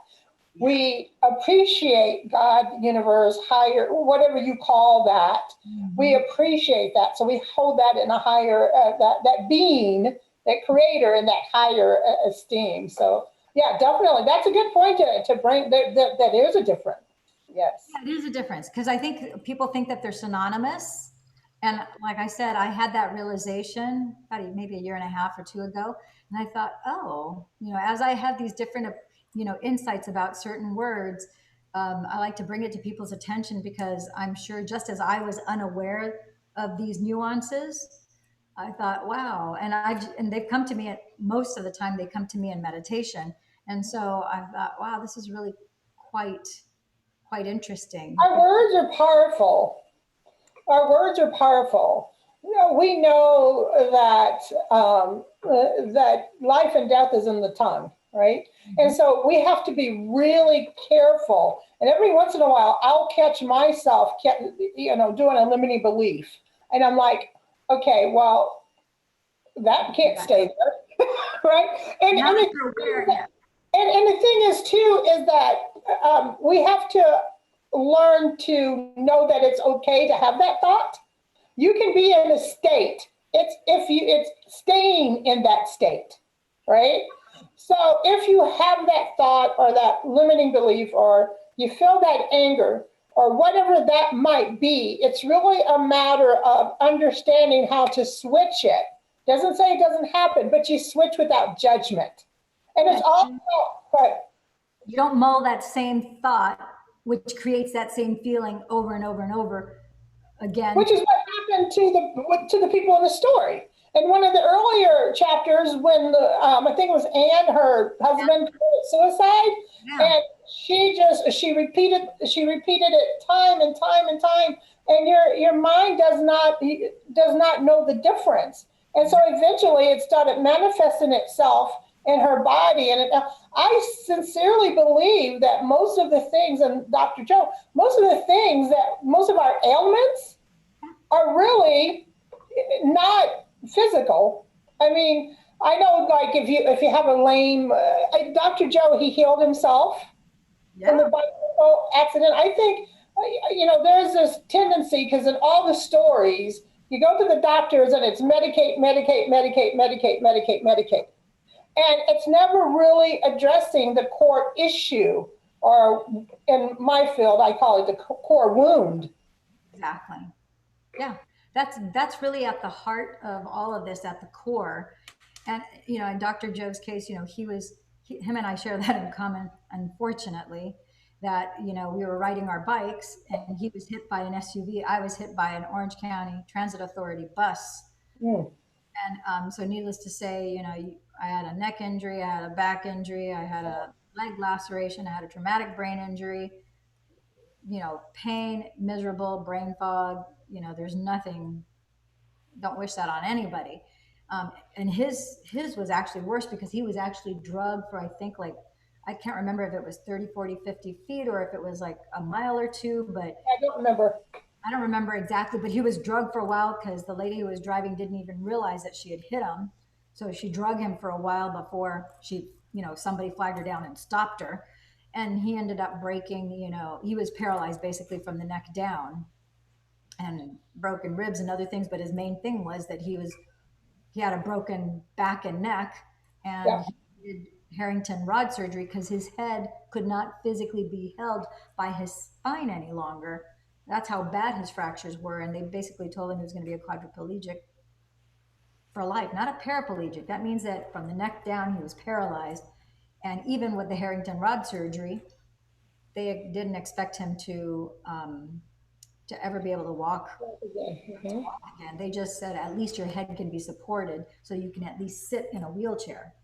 Yeah. We appreciate God, universe, higher, whatever you call that. Mm-hmm. We appreciate that. So we hold that in a higher, that being, that creator in that higher esteem. So yeah, definitely. That's a good point to bring, that is a difference. Yes. Yeah, it is a difference because I think people think that they're synonymous. And like I said, I had that realization about maybe a year and a half or two ago. And I thought, oh, as I have these different, insights about certain words, I like to bring it to people's attention because I'm sure just as I was unaware of these nuances, I thought, wow. And they've come to me most of the time, they come to me in meditation. And so I thought, wow, this is really quite interesting. Our words are powerful. Our words are powerful. We know that life and death is in the tongue, right? And so we have to be really careful. And every once in a while, I'll catch myself, doing a limiting belief, and I'm like, okay, well, that can't stay there, right? And Now and, that it, you're aware, yeah. and the thing is too is that we have to learn to know that it's okay to have that thought. You can be in a state. It's staying in that state, right? So if you have that thought or that limiting belief, or you feel that anger or whatever that might be, it's really a matter of understanding how to switch it. Doesn't say it doesn't happen, but you switch without judgment. And it's all about, You don't mull that same thought, which creates that same feeling over and over and over again. which is what happened to the people in the story. In one of the earlier chapters, when I think it was Anne, her husband committed suicide, Yeah. and she repeated it time and time and time, and your mind does not know the difference, and so eventually it started manifesting itself in her body. And I sincerely believe that most of the things, and Dr. Joe, most of our ailments are really not physical. I mean, I know, like if you have a lame, Dr. Joe, he healed himself in the bicycle accident. I think there's this tendency, because in all the stories, you go to the doctors and it's medicate, medicate, medicate, medicate, medicate, medicate. And it's never really addressing the core issue, or in my field, I call it the core wound. Exactly. Yeah. That's really at the heart of all of this, at the core. And in Dr. Joe's case, him and I share that in common, unfortunately, that we were riding our bikes and he was hit by an SUV. I was hit by an Orange County Transit Authority bus. Mm. And so needless to say, I had a neck injury, I had a back injury, I had a leg laceration, I had a traumatic brain injury, pain, miserable, brain fog. There's nothing, don't wish that on anybody. And his was actually worse because he was actually drugged for, I think, like, I can't remember if it was 30, 40, 50 feet or if it was like a mile or two, but I don't remember. I don't remember exactly, but he was drugged for a while because the lady who was driving didn't even realize that she had hit him. So she drug him for a while before somebody flagged her down and stopped her. And he ended up breaking, he was paralyzed basically from the neck down and broken ribs and other things. But his main thing was that he had a broken back and neck, and Yeah. he did Harrington rod surgery because his head could not physically be held by his spine any longer. That's how bad his fractures were. And they basically told him he was going to be a quadriplegic for life, not a paraplegic. That means that from the neck down, he was paralyzed. And even with the Harrington rod surgery, they didn't expect him to ever be able to walk Mm-hmm. again. They just said at least your head can be supported, so you can at least sit in a wheelchair.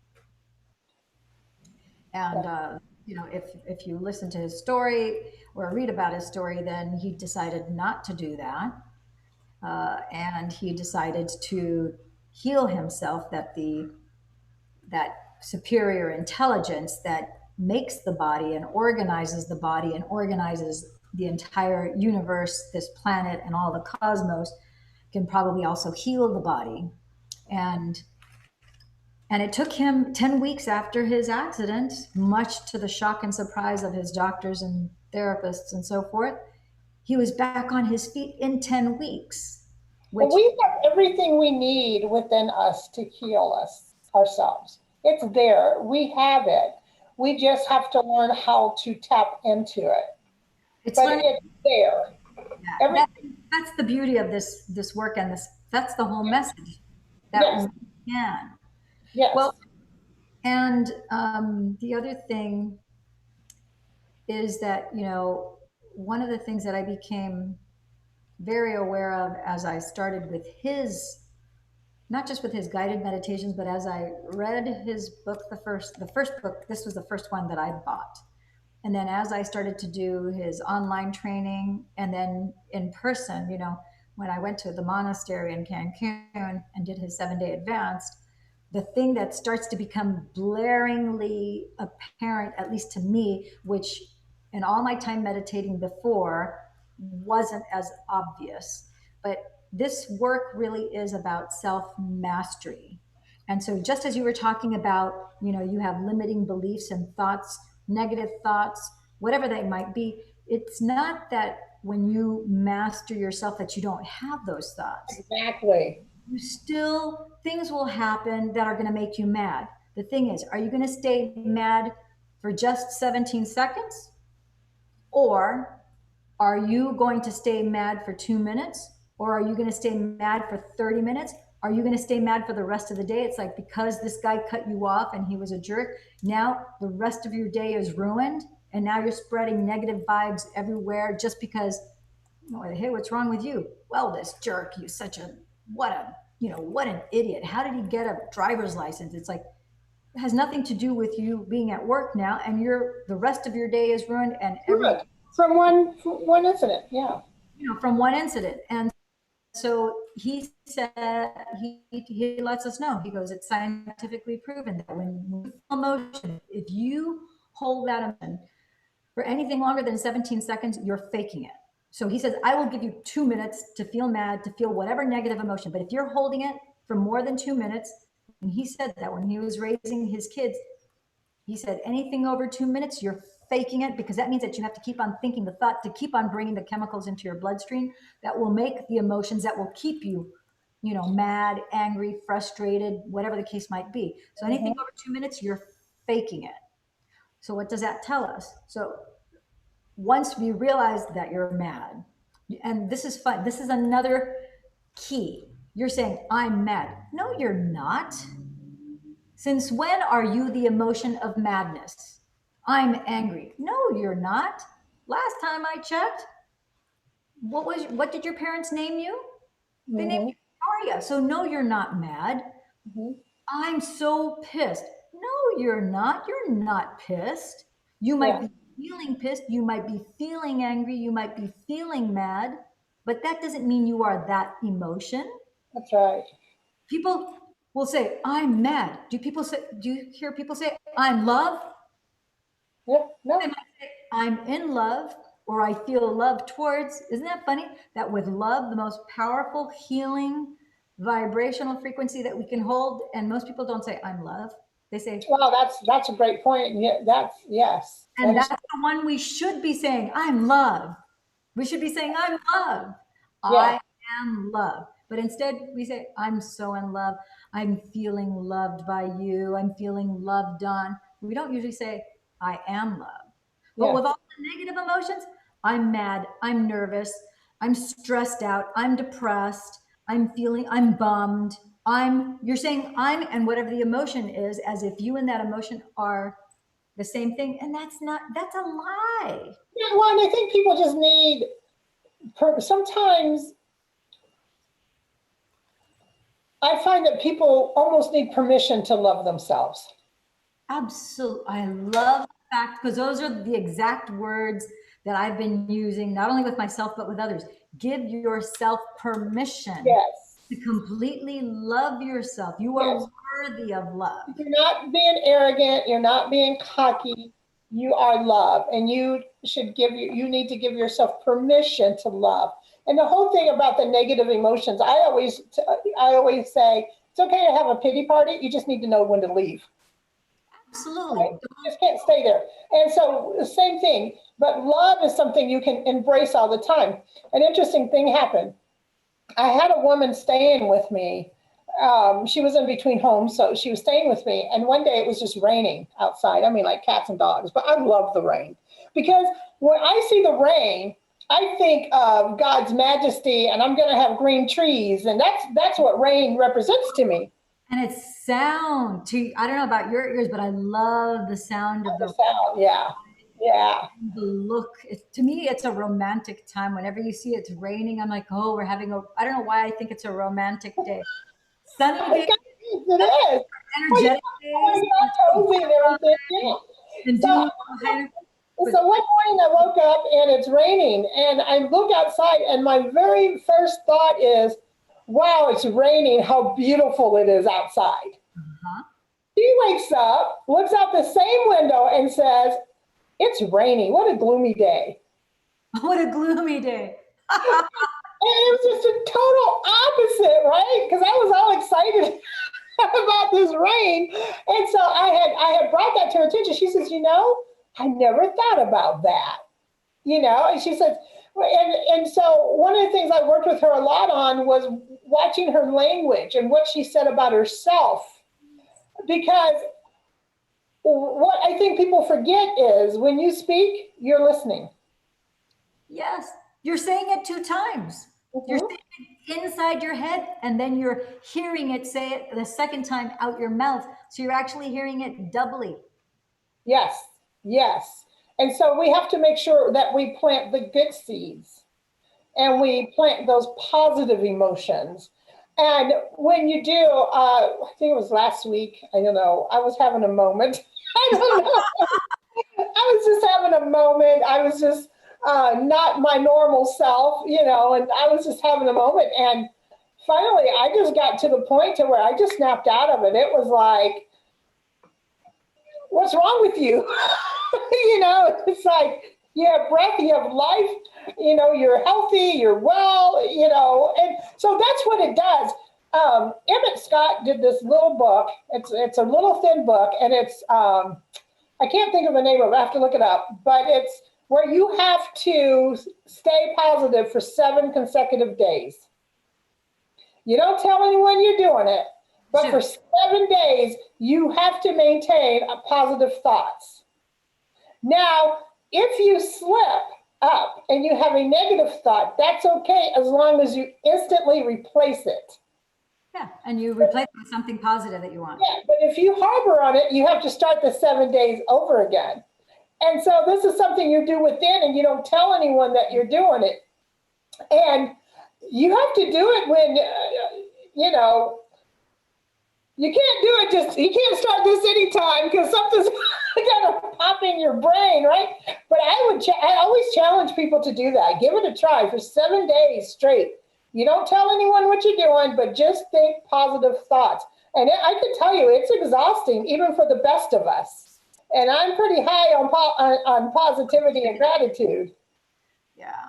And if you listen to his story or read about his story, then he decided not to do that, and he decided to heal himself. That superior intelligence that makes the body and organizes the body and organizes the entire universe, this planet, and all the cosmos, can probably also heal the body. And it took him 10 weeks after his accident, much to the shock and surprise of his doctors and therapists and so forth. He was back on his feet in 10 weeks, Well, which, we have everything we need within us to heal us ourselves. It's there. We have it. We just have to learn how to tap into it. it's But learning. it's there. That, Everything. that's the beauty of this work, and that's the whole message, that Yes. we can. Yes. Well, and the other thing is that, one of the things that I became very aware of as I started with his, not just with his guided meditations, but as I read his book, the first book, this was the first one that I bought. And then as I started to do his online training and then in person, when I went to the monastery in Cancun and did his 7-day advanced, the thing that starts to become blaringly apparent, at least to me, which in all my time meditating before wasn't as obvious, but this work really is about self mastery. And so, just as you were talking about, you have limiting beliefs and thoughts, negative thoughts, whatever they might be, it's not that when you master yourself that you don't have those thoughts. Exactly. You still, things will happen that are going to make you mad. The thing is, are you going to stay mad for just 17 seconds? Or are you going to stay mad for 2 minutes? Or are you going to stay mad for 30 minutes? Are you going to stay mad for the rest of the day? It's like, because this guy cut you off and he was a jerk, now the rest of your day is ruined. And now you're spreading negative vibes everywhere just because, hey, what's wrong with you? Well, this jerk, you such a, what an idiot. How did he get a driver's license? It's like, it has nothing to do with you being at work now, and the rest of your day is ruined, and Good. From one incident. Yeah. from one incident. And so he said, he lets us know, he goes, it's scientifically proven that when you feel emotion, if you hold that emotion for anything longer than 17 seconds, you're faking it. So he says, I will give you 2 minutes to feel mad, to feel whatever negative emotion, but if you're holding it for more than 2 minutes, and he said that when he was raising his kids, he said, anything over 2 minutes, you're faking it, because that means that you have to keep on thinking the thought, to keep on bringing the chemicals into your bloodstream that will make the emotions that will keep you, mad, angry, frustrated, whatever the case might be. So anything over 2 minutes, you're faking it. So what does that tell us? So once we realize that you're mad, and this is fun, this is another key. You're saying, I'm mad. No, you're not. Since when are you the emotion of madness? I'm angry. No, you're not. Last time I checked, what did your parents name you? They named Mm-hmm. you Victoria. So no, you're not mad. Mm-hmm. I'm so pissed. No, you're not. You're not pissed. You might Yeah, be feeling pissed. You might be feeling angry. You might be feeling mad, but that doesn't mean you are that emotion. that's right. People will say, I'm mad. Do you hear people say, I'm love? Yeah, no, They might say, I'm in love or I feel love towards. Isn't that funny? That with love, the most powerful healing vibrational frequency that we can hold, and most people don't say, I'm love. They say, well, that's a great point. Yeah, that's yes, and that is. that's the one we should be saying, I'm love. We should be saying, I'm love. Yeah, I am love. But instead, we say, I'm so in love. I'm feeling loved by you. I'm feeling loved on. We don't usually say, I am love. But yeah, with all the negative emotions, I'm mad. I'm nervous. I'm stressed out. I'm depressed. I'm bummed. You're saying I'm, and whatever the emotion is, as if you and that emotion are the same thing. And that's a lie. yeah. Well, and I think people just need. Sometimes I find that people almost need permission to love themselves. Absolutely. I love the fact because those are the exact words that I've been using, not only with myself, but with others. Give yourself permission Yes, to completely love yourself. You are yes. worthy of love. You're not being arrogant. You're not being cocky. You are love, and you need to give yourself permission to love. And the whole thing about the negative emotions, I always say it's okay to have a pity party. You just need to know when to leave. Absolutely. Right? You just can't stay there. And so the same thing, but love is something you can embrace all the time. An interesting thing happened. I had a woman staying with me. She was in between homes, so she was staying with me. And one day it was just raining outside. I mean, like cats and dogs, but I love the rain because when I see the rain, I think of God's majesty, and I'm going to have green trees, and that's what rain represents to me. And it's sound to, I don't know about your ears, but I love the sound of The the sound, yeah, yeah, look. To me, it's a romantic time. Whenever you see it's raining, I'm like, oh, I don't know why I think it's a romantic day. Sunny days, it is. Well, energetic days, it's cozy and everything. Yeah. and So do but So one morning I woke up and it's raining, and I look outside, and my very first thought is, wow, it's raining. How beautiful it is outside. uh-huh. She wakes up, looks out the same window, and says, it's raining. What a gloomy day. What a gloomy day. And it was just a total opposite, right? Because I was all excited about this rain. And so I had brought that to her attention. She says, I never thought about that. And she said, and so one of the things I worked with her a lot on was watching her language and what she said about herself. Because what I think people forget is when you speak, you're listening. Yes, you're saying it 2 times. You're Mhm. saying it inside your head, and then you're hearing it say it the second time out your mouth. So you're actually hearing it doubly. Yes, yes. And so we have to make sure that we plant the good seeds and we plant those positive emotions. And when you do, I think it was last week, I don't know, I was having a moment. I don't know. I was just having a moment. I was just not my normal self, and I was just having a moment. And finally, I just got to the point to where I just snapped out of it. It was like, what's wrong with you? It's like you have breath, you have life, you're healthy, you're well, and so that's what it does. Emmett Scott did this little book. It's a little thin book, and it's I can't think of the name of it. I have to look it up, but it's where you have to stay positive for 7 consecutive days. You don't tell anyone you're doing it, but for Sure. 7 days, you have to maintain a positive thoughts. Now, if you slip, up and you have a negative thought, that's okay as long as you instantly replace it. Yeah, and you replace it with something positive that you want. Yeah, but if you harbor on it, you have to start the 7 days over again. And so this is something you do within, and you don't tell anyone that you're doing it. And you have to do it when, you know, you can't do it you can't start this anytime because something's gonna pop in your brain, right? But I always challenge people to do that. Give it a try for 7 days straight. You don't tell anyone what you're doing, but just think positive thoughts. And I can tell you, it's exhausting, even for the best of us. And I'm pretty high on positivity and gratitude. Yeah.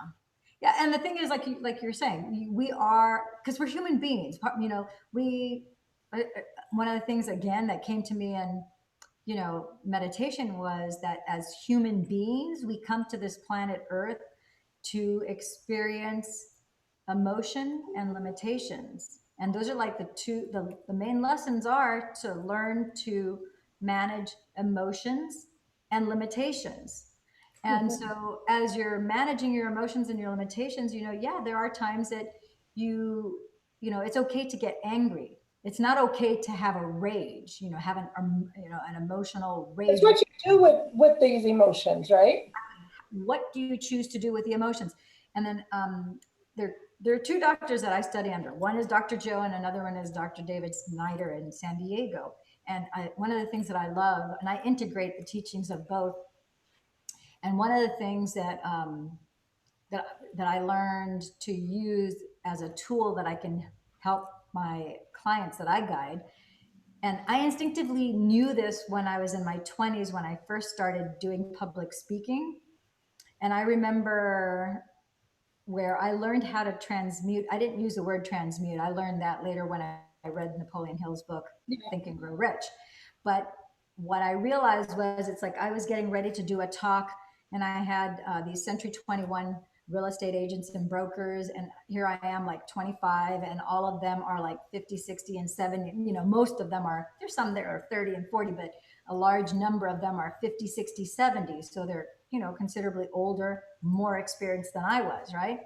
Yeah, and the thing is, like you're saying, we are, because we're human beings. You know, one of the things again that came to me in, you know, meditation was that as human beings, we come to this planet Earth to experience emotion and limitations, and those are like the main lessons are to learn to manage emotions and limitations. And so as you're managing your emotions and your limitations, you know, yeah, there are times that you know, it's okay to get angry. It's not okay to have a rage, you know, have you know, an emotional rage. It's what you do with these emotions, right? What do you choose to do with the emotions? And then there are two doctors that I study under. One is Dr. Joe, and another one is Dr. David Snyder in San Diego. And one of the things that I love, and I integrate the teachings of both. And one of the things that I learned to use as a tool that I can help my clients that I guide. And I instinctively knew this when I was in my 20s, when I first started doing public speaking. And I remember where I learned how to transmute. I didn't use the word transmute. I learned that later when I read Napoleon Hill's book, Think and Grow Rich. But what I realized was it's like I was getting ready to do a talk, and I had these Century 21 real estate agents and brokers, and here I am like 25, and all of them are like 50, 60, and 70. You know, most of them are, there's some that are 30 and 40, but a large number of them are 50, 60, 70. So they're, you know, considerably older, more experienced than I was, right?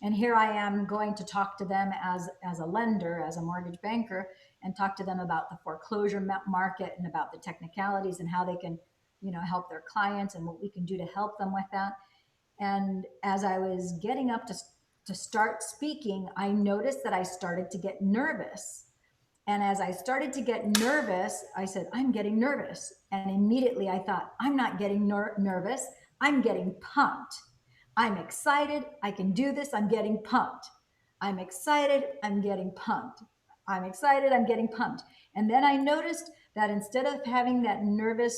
And here I am going to talk to them as a lender, as a mortgage banker, and talk to them about the foreclosure market and about the technicalities and how they can, you know, help their clients and what we can do to help them with that. And as I was getting up to start speaking, I noticed that I started to get nervous. And as I started to get nervous, I said, I'm getting nervous. And immediately I thought, I'm not getting nervous. I'm getting pumped. I'm excited. I can do this. I'm getting pumped. I'm excited. I'm getting pumped. I'm excited. I'm getting pumped. And then I noticed that instead of having that nervous,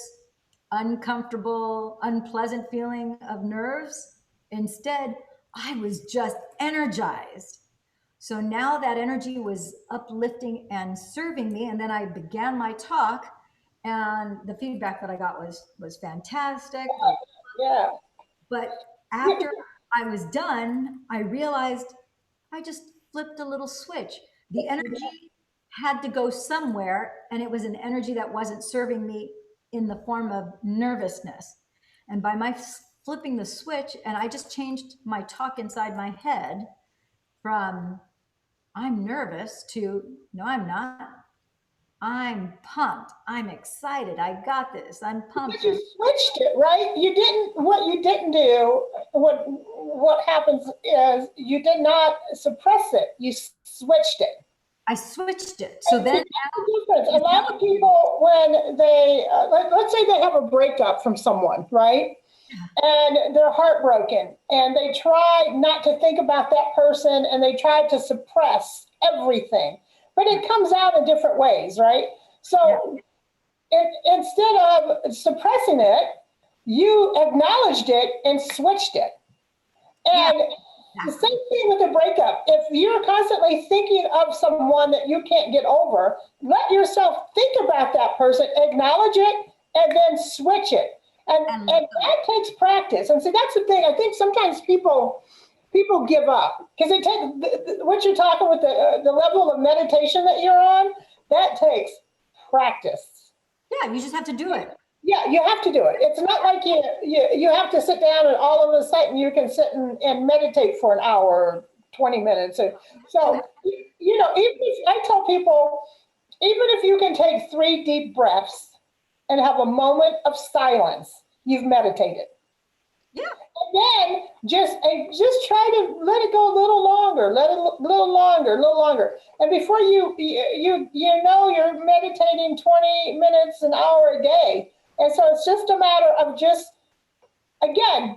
uncomfortable, unpleasant feeling of nerves, instead, I was just energized. So now that energy was uplifting and serving me. And then I began my talk, and the feedback that I got was fantastic. Yeah. But after I was done, I realized I just flipped a little switch. The energy had to go somewhere, and it was an energy that wasn't serving me in the form of nervousness. And by my flipping the switch, and I just changed my talk inside my head from I'm nervous to no, I'm not. I'm pumped. I'm excited. I got this. I'm pumped. But you switched it, right? What you didn't do, what happens is you did not suppress it. You switched it. I switched it. So then a lot of people, when they, let's say they have a breakup from someone, right? And they're heartbroken and they try not to think about that person and they try to suppress everything, but it comes out in different ways, right? So instead of suppressing it, you acknowledged it and switched it. And the same thing with the breakup. If you're constantly thinking of someone that you can't get over, let yourself think about that person, acknowledge it, and then switch it. And that takes practice. And see, that's the thing. I think sometimes people give up because it takes what you're talking with the level of meditation that you're on. That takes practice. Yeah, you just have to do it. Yeah, you have to do it. It's not like you have to sit down and all of a sudden you can sit and meditate for an hour or 20 minutes. So, even if, I tell people, even if you can take 3 deep breaths and have a moment of silence, you've meditated. Yeah. And then just try to let it go a little longer, let it a little longer, a little longer. And before you're meditating 20 minutes, an hour a day. And so it's just a matter of just, again,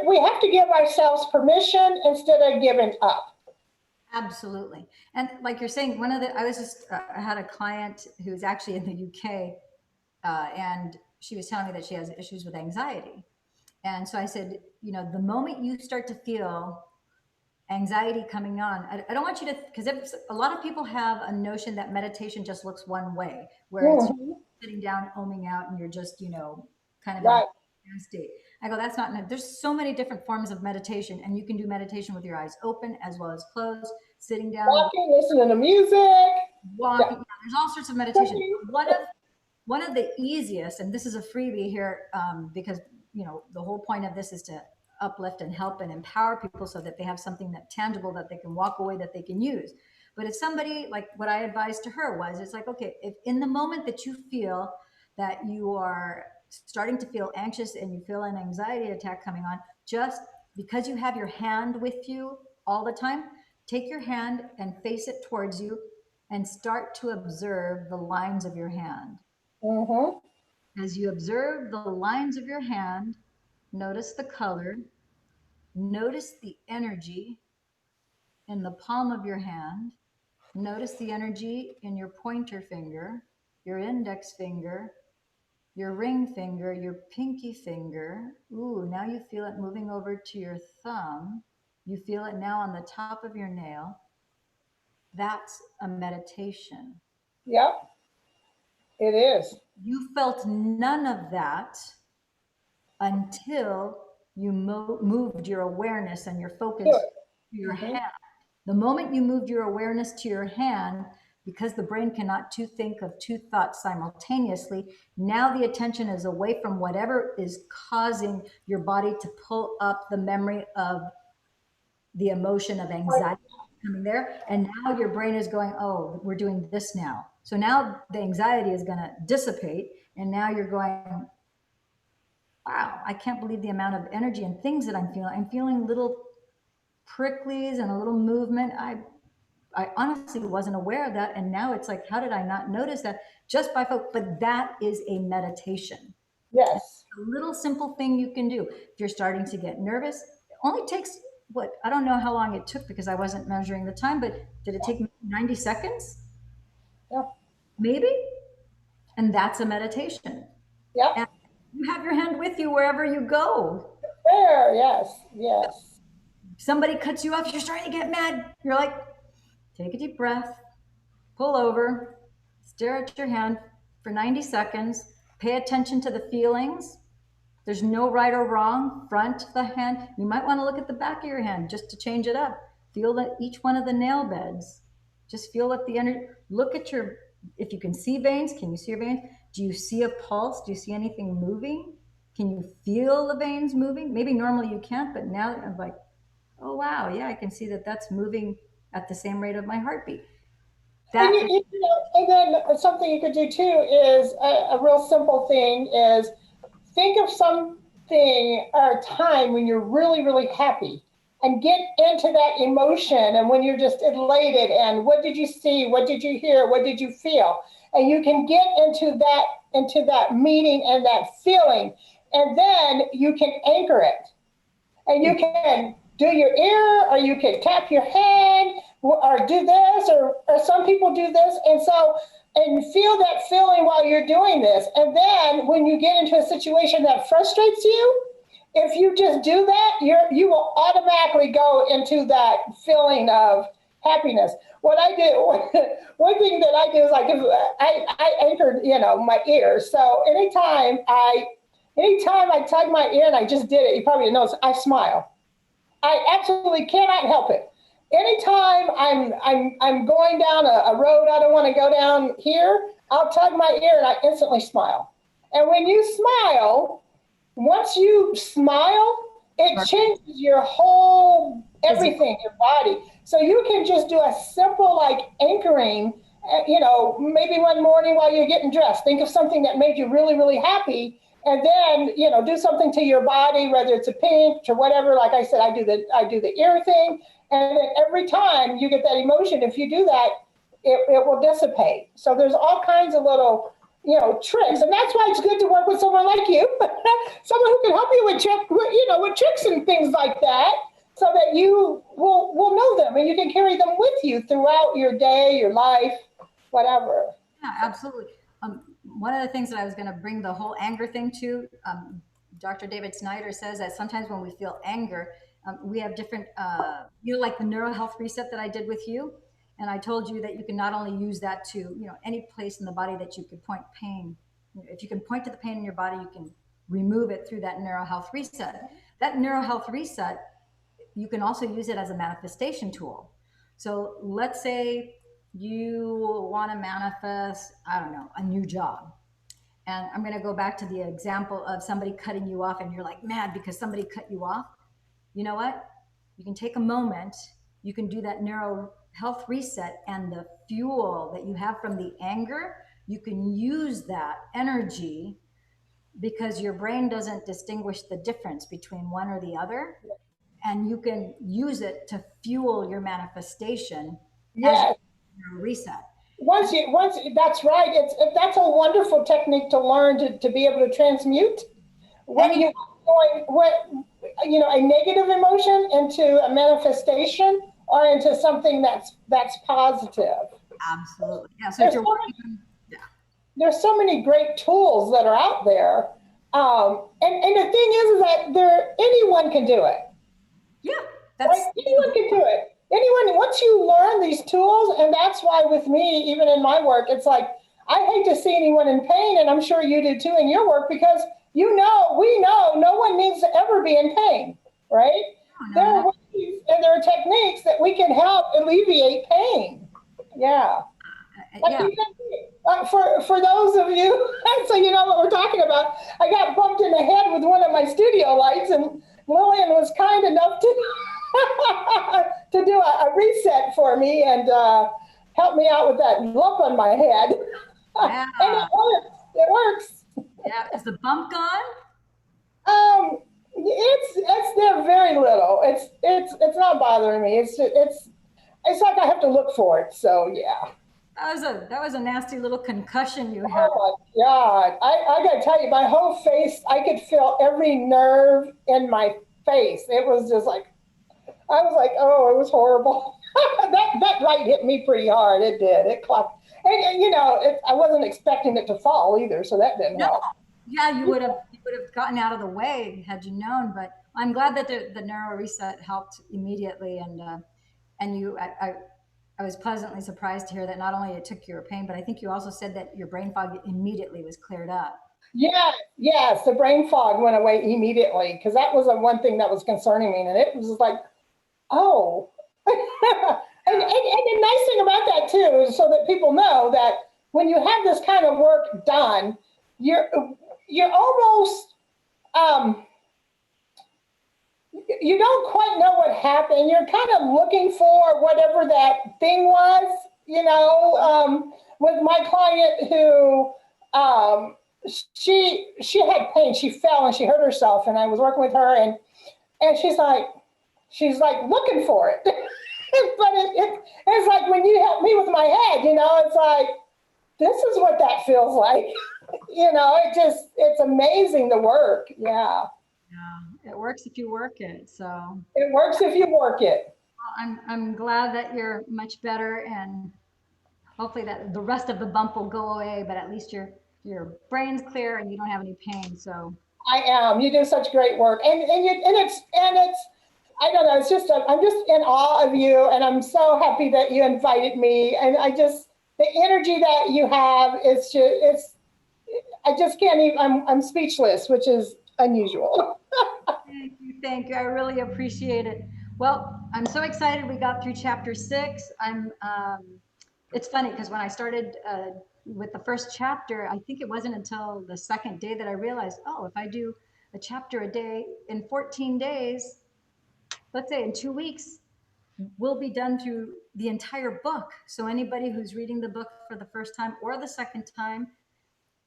we have to give ourselves permission instead of giving up. Absolutely. And like you're saying, I had a client who's actually in the UK, and she was telling me that she has issues with anxiety. And so I said, the moment you start to feel anxiety coming on, I don't want you to, because a lot of people have a notion that meditation just looks one way, where it's Mhm. sitting down, oming out, and you're just, kind of in a Right. state. I go, that's not, there's so many different forms of meditation, and you can do meditation with your eyes open as well as closed, sitting down, Walking, listening to music. walking. Yeah. Yeah, there's all sorts of meditation. One of the easiest, and this is a freebie here, because the whole point of this is to uplift and help and empower people so that they have something that tangible that they can walk away, that they can use. But if somebody, like what I advised to her was, it's like, okay, if in the moment that you feel that you are starting to feel anxious and you feel an anxiety attack coming on, just because you have your hand with you all the time, take your hand and face it towards you and start to observe the lines of your hand. Mm-hmm. As you observe the lines of your hand, notice the color, notice the energy in the palm of your hand, notice the energy in your pointer finger, your index finger, your ring finger, your pinky finger. Ooh, now you feel it moving over to your thumb. You feel it now on the top of your nail. That's a meditation. Yep, it is. You felt none of that until you moved your awareness and your focus Good. to your Mm-hmm. hand. The moment you moved your awareness to your hand, because the brain cannot think of two thoughts simultaneously, now the attention is away from whatever is causing your body to pull up the memory of the emotion of anxiety coming there. And now your brain is going, oh, we're doing this now. So now the anxiety is going to dissipate. And now you're going, wow, I can't believe the amount of energy and things that I'm feeling. I'm feeling little pricklies and a little movement. I honestly wasn't aware of that. And now it's like, how did I not notice that just by focus? But that is a meditation. Yes. A little simple thing you can do. If you're starting to get nervous, it only takes I don't know how long it took because I wasn't measuring the time, but did it take 90 seconds? Yep. Maybe. And that's a meditation. Yep. And you have your hand with you wherever you go. There. Yes. Yes. Somebody cuts you off, you're starting to get mad. You're like, take a deep breath, pull over, stare at your hand for 90 seconds, pay attention to the feelings. There's no right or wrong. Front the hand. You might want to look at the back of your hand just to change it up. Feel that each one of the nail beds. Just feel what the energy. Look at if you can see veins, can you see your veins? Do you see a pulse? Do you see anything moving? Can you feel the veins moving? Maybe normally you can't, but now I'm like, oh wow, yeah, I can see that that's moving at the same rate of my heartbeat. And That is, and then something you could do too is a real simple thing is think of something or a time when you're really, really happy and get into that emotion and when you're just elated and what did you see? What did you hear? What did you feel? And you can get into that meaning and that feeling. And then you can anchor it. And you can do your ear or you can tap your head or do this or some people do this. And feel that feeling while you're doing this. And then when you get into a situation that frustrates you, if you just do that, you will automatically go into that feeling of happiness. What I do, one thing that I do is like I anchored, my ears. So anytime I tug my ear, and I just did it, you probably noticed, I smile. I absolutely cannot help it. Anytime I'm going down a road I don't want to go down here, I'll tug my ear and I instantly smile. And when you smile, once you smile, it changes your whole everything, your body. So you can just do a simple like anchoring, maybe one morning while you're getting dressed, think of something that made you really, really happy. And then, do something to your body, whether it's a pinch or whatever. Like I said, I do the ear thing. And then every time you get that emotion, if you do that, it will dissipate. So there's all kinds of little, tricks. And that's why it's good to work with someone like you, someone who can help you with tricks and things like that, so that you will know them and you can carry them with you throughout your day, your life, whatever. Yeah, absolutely. One of the things that I was going to bring the whole anger thing to, Dr. David Snyder says that sometimes when we feel anger, we have different, like the neural health reset that I did with you. And I told you that you can not only use that to, any place in the body that you could point pain. If you can point to the pain in your body, you can remove it through that neural health reset. That neural health reset, you can also use it as a manifestation tool. So let's say you want to manifest, I don't know, a new job. And I'm going to go back to the example of somebody cutting you off and you're like mad because somebody cut you off. You know what? You can take a moment, you can do that neuro health reset, and the fuel that you have from the anger, you can use that energy because your brain doesn't distinguish the difference between one or the other. And you can use it to fuel your manifestation as your reset. Once that's right. That's a wonderful technique to learn to be able to transmute a negative emotion into a manifestation or into something that's positive. Absolutely. Yeah. So if you're there's so many great tools that are out there. And the thing is that anyone can do it. Yeah. Anyone can do it. Anyone, once you learn these tools, and that's why with me, even in my work, it's like, I hate to see anyone in pain, and I'm sure you do too in your work, because we know no one needs to ever be in pain, right? There are ways and there are techniques that we can help alleviate pain. Yeah. For those of you, so you know what we're talking about, I got bumped in the head with one of my studio lights, and Lillian was kind enough to do a reset for me and help me out with that lump on my head. Yeah. And it works. Yeah. Is the bump gone? It's there very little. It's not bothering me. It's like I have to look for it. So yeah. That was a nasty little concussion you had. Oh my God. I gotta tell you, my whole face, I could feel every nerve in my face. It was just like, I was like, oh, it was horrible. that light hit me pretty hard. It did. It clocked. And I wasn't expecting it to fall either, so that didn't help. Yeah, you would have gotten out of the way had you known. But I'm glad that the neuro reset helped immediately, and I was pleasantly surprised to hear that not only it took your pain, but I think you also said that your brain fog immediately was cleared up. Yeah, yes, the brain fog went away immediately, because that was the one thing that was concerning me, and it was like, oh. And the nice thing about that too is so that people know that when you have this kind of work done, you're almost you don't quite know what happened. You're kind of looking for whatever that thing was. With my client who she had pain. She fell and she hurt herself, and I was working with her, and she's like looking for it. But it's like when you help me with my head, it's like, this is what that feels like. It's amazing the work. Yeah. Yeah, it works if you work it. So it works if you work it. I'm glad that you're much better, and hopefully that the rest of the bump will go away, but at least your brain's clear and you don't have any pain. So I am. You do such great work, and it's I don't know. It's just I'm just in awe of you, and I'm so happy that you invited me. And the energy that you have is I just can't even. I'm speechless, which is unusual. Thank you. I really appreciate it. Well, I'm so excited we got through chapter 6. It's funny because when I started with the first chapter, I think it wasn't until the second day that I realized, oh, if I do a chapter a day in 14 days, let's say in 2 weeks, we'll be done through the entire book. So anybody who's reading the book for the first time or the second time,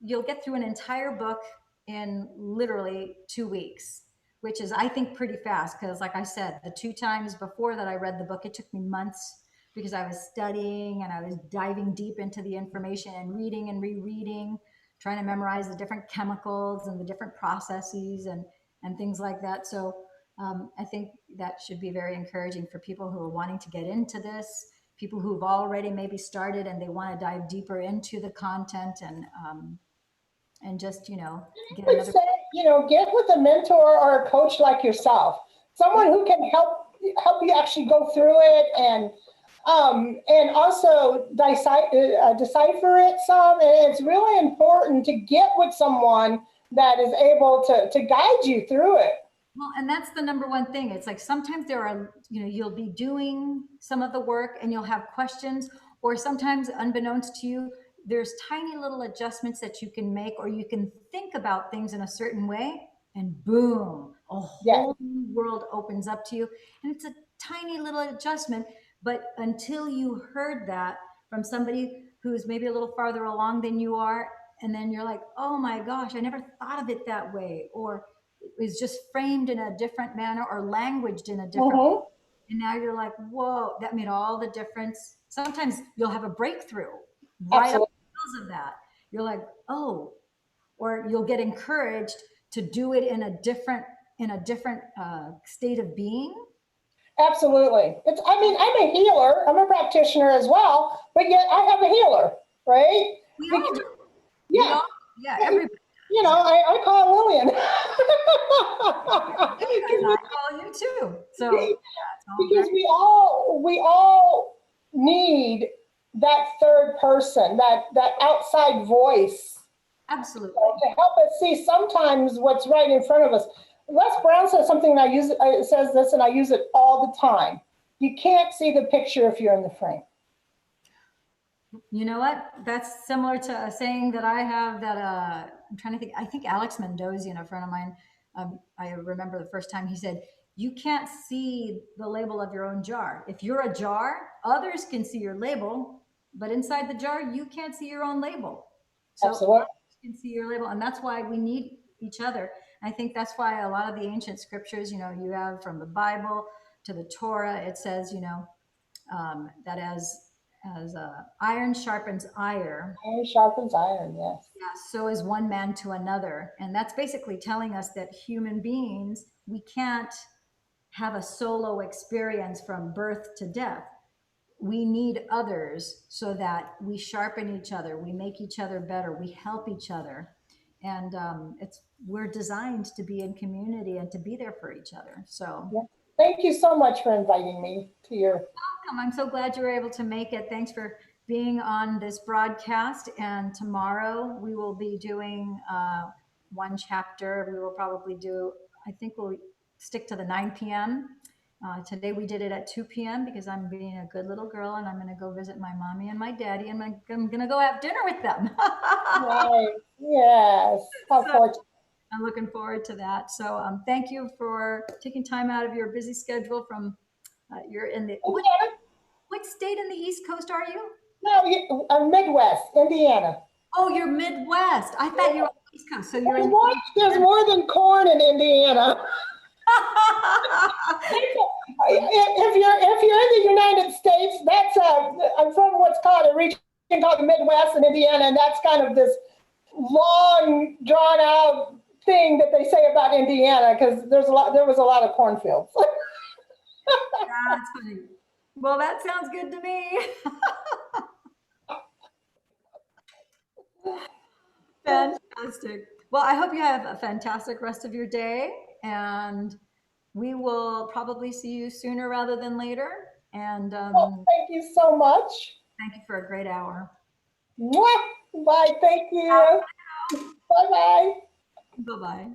you'll get through an entire book in literally 2 weeks, which is, I think, pretty fast. Because, like I said, the 2 times before that I read the book, it took me months because I was studying and I was diving deep into the information and reading and rereading, trying to memorize the different chemicals and the different processes and things like that. So I think that should be very encouraging for people who are wanting to get into this, people who've already maybe started and they want to dive deeper into the content and just, I get would another. say, get with a mentor or a coach like yourself, someone Yeah, who can help you actually go through it and also decipher it some. And it's really important to get with someone that is able to guide you through it. well, and that's the number one thing. It's like sometimes there are, you'll be doing some of the work and you'll have questions, or sometimes unbeknownst to you, there's tiny little adjustments that you can make, or you can think about things in a certain way, and boom, a Yes. whole new world opens up to you. And it's a tiny little adjustment, but until you heard that from somebody who's maybe a little farther along than you are, and then you're like, oh my gosh, I never thought of it that way, or is just framed in a different manner or languaged in a different, Mm-hmm. and now you're like, whoa, that made all the difference. Sometimes you'll have a breakthrough right on Absolutely. the heels of that. You're like, oh, or you'll get encouraged to do it in a different state of being. Absolutely. I mean, I'm a healer. I'm a practitioner as well, but yet I have a healer, right? We all Because, do. We yeah, all, yeah, everybody does. Yeah, I call Lillian. and I call you too. So yeah, it's all Because very we all need that third person, that outside voice absolutely. to help us see sometimes what's right in front of us. Les Brown says something, and says this, and I use it all the time. You can't see the picture if you're in the frame. You know what? That's similar to a saying that I have that I'm trying to think. I think Alex Mendosian, a friend of mine, I remember the first time he said, you can't see the label of your own jar. If you're a jar, others can see your label, but inside the jar, you can't see your own label. So Absolutely. others can see your label. And that's why we need each other. I think that's why a lot of the ancient scriptures, you have from the Bible to the Torah, it says, that as iron sharpens iron, Iron sharpens iron, yes. yeah, so is one man to another. And that's basically telling us that human beings, we can't have a solo experience from birth to death. We need others so that we sharpen each other, we make each other better, we help each other. And we're designed to be in community and to be there for each other. So Yeah. Thank you so much for inviting me to your. welcome. I'm so glad you were able to make it. Thanks for being on this broadcast. And tomorrow we will be doing one chapter. We will probably do, I think we'll stick to the 9 p.m. Today we did it at 2 p.m. because I'm being a good little girl and I'm going to go visit my mommy and my daddy and I'm going to go have dinner with them. Right. Yes. How So fortunate. I'm looking forward to that. So thank you for taking time out of your busy schedule from, you're in the, Indiana? what state in the East Coast are you? No, Midwest, Indiana. Oh, you're Midwest. I thought you were on the East Coast. So you're in. There's more than corn in Indiana. If you're in the United States, I'm from what's called a region called the Midwest in Indiana, and that's kind of this long, drawn out thing that they say about Indiana because there was a lot of cornfields. That's funny. Well, that sounds good to me. Fantastic. Well, I hope you have a fantastic rest of your day, and we will probably see you sooner rather than later. And Well, thank you so much. thank you for a great hour. Mwah! Bye. Thank you. Bye bye. Bye bye.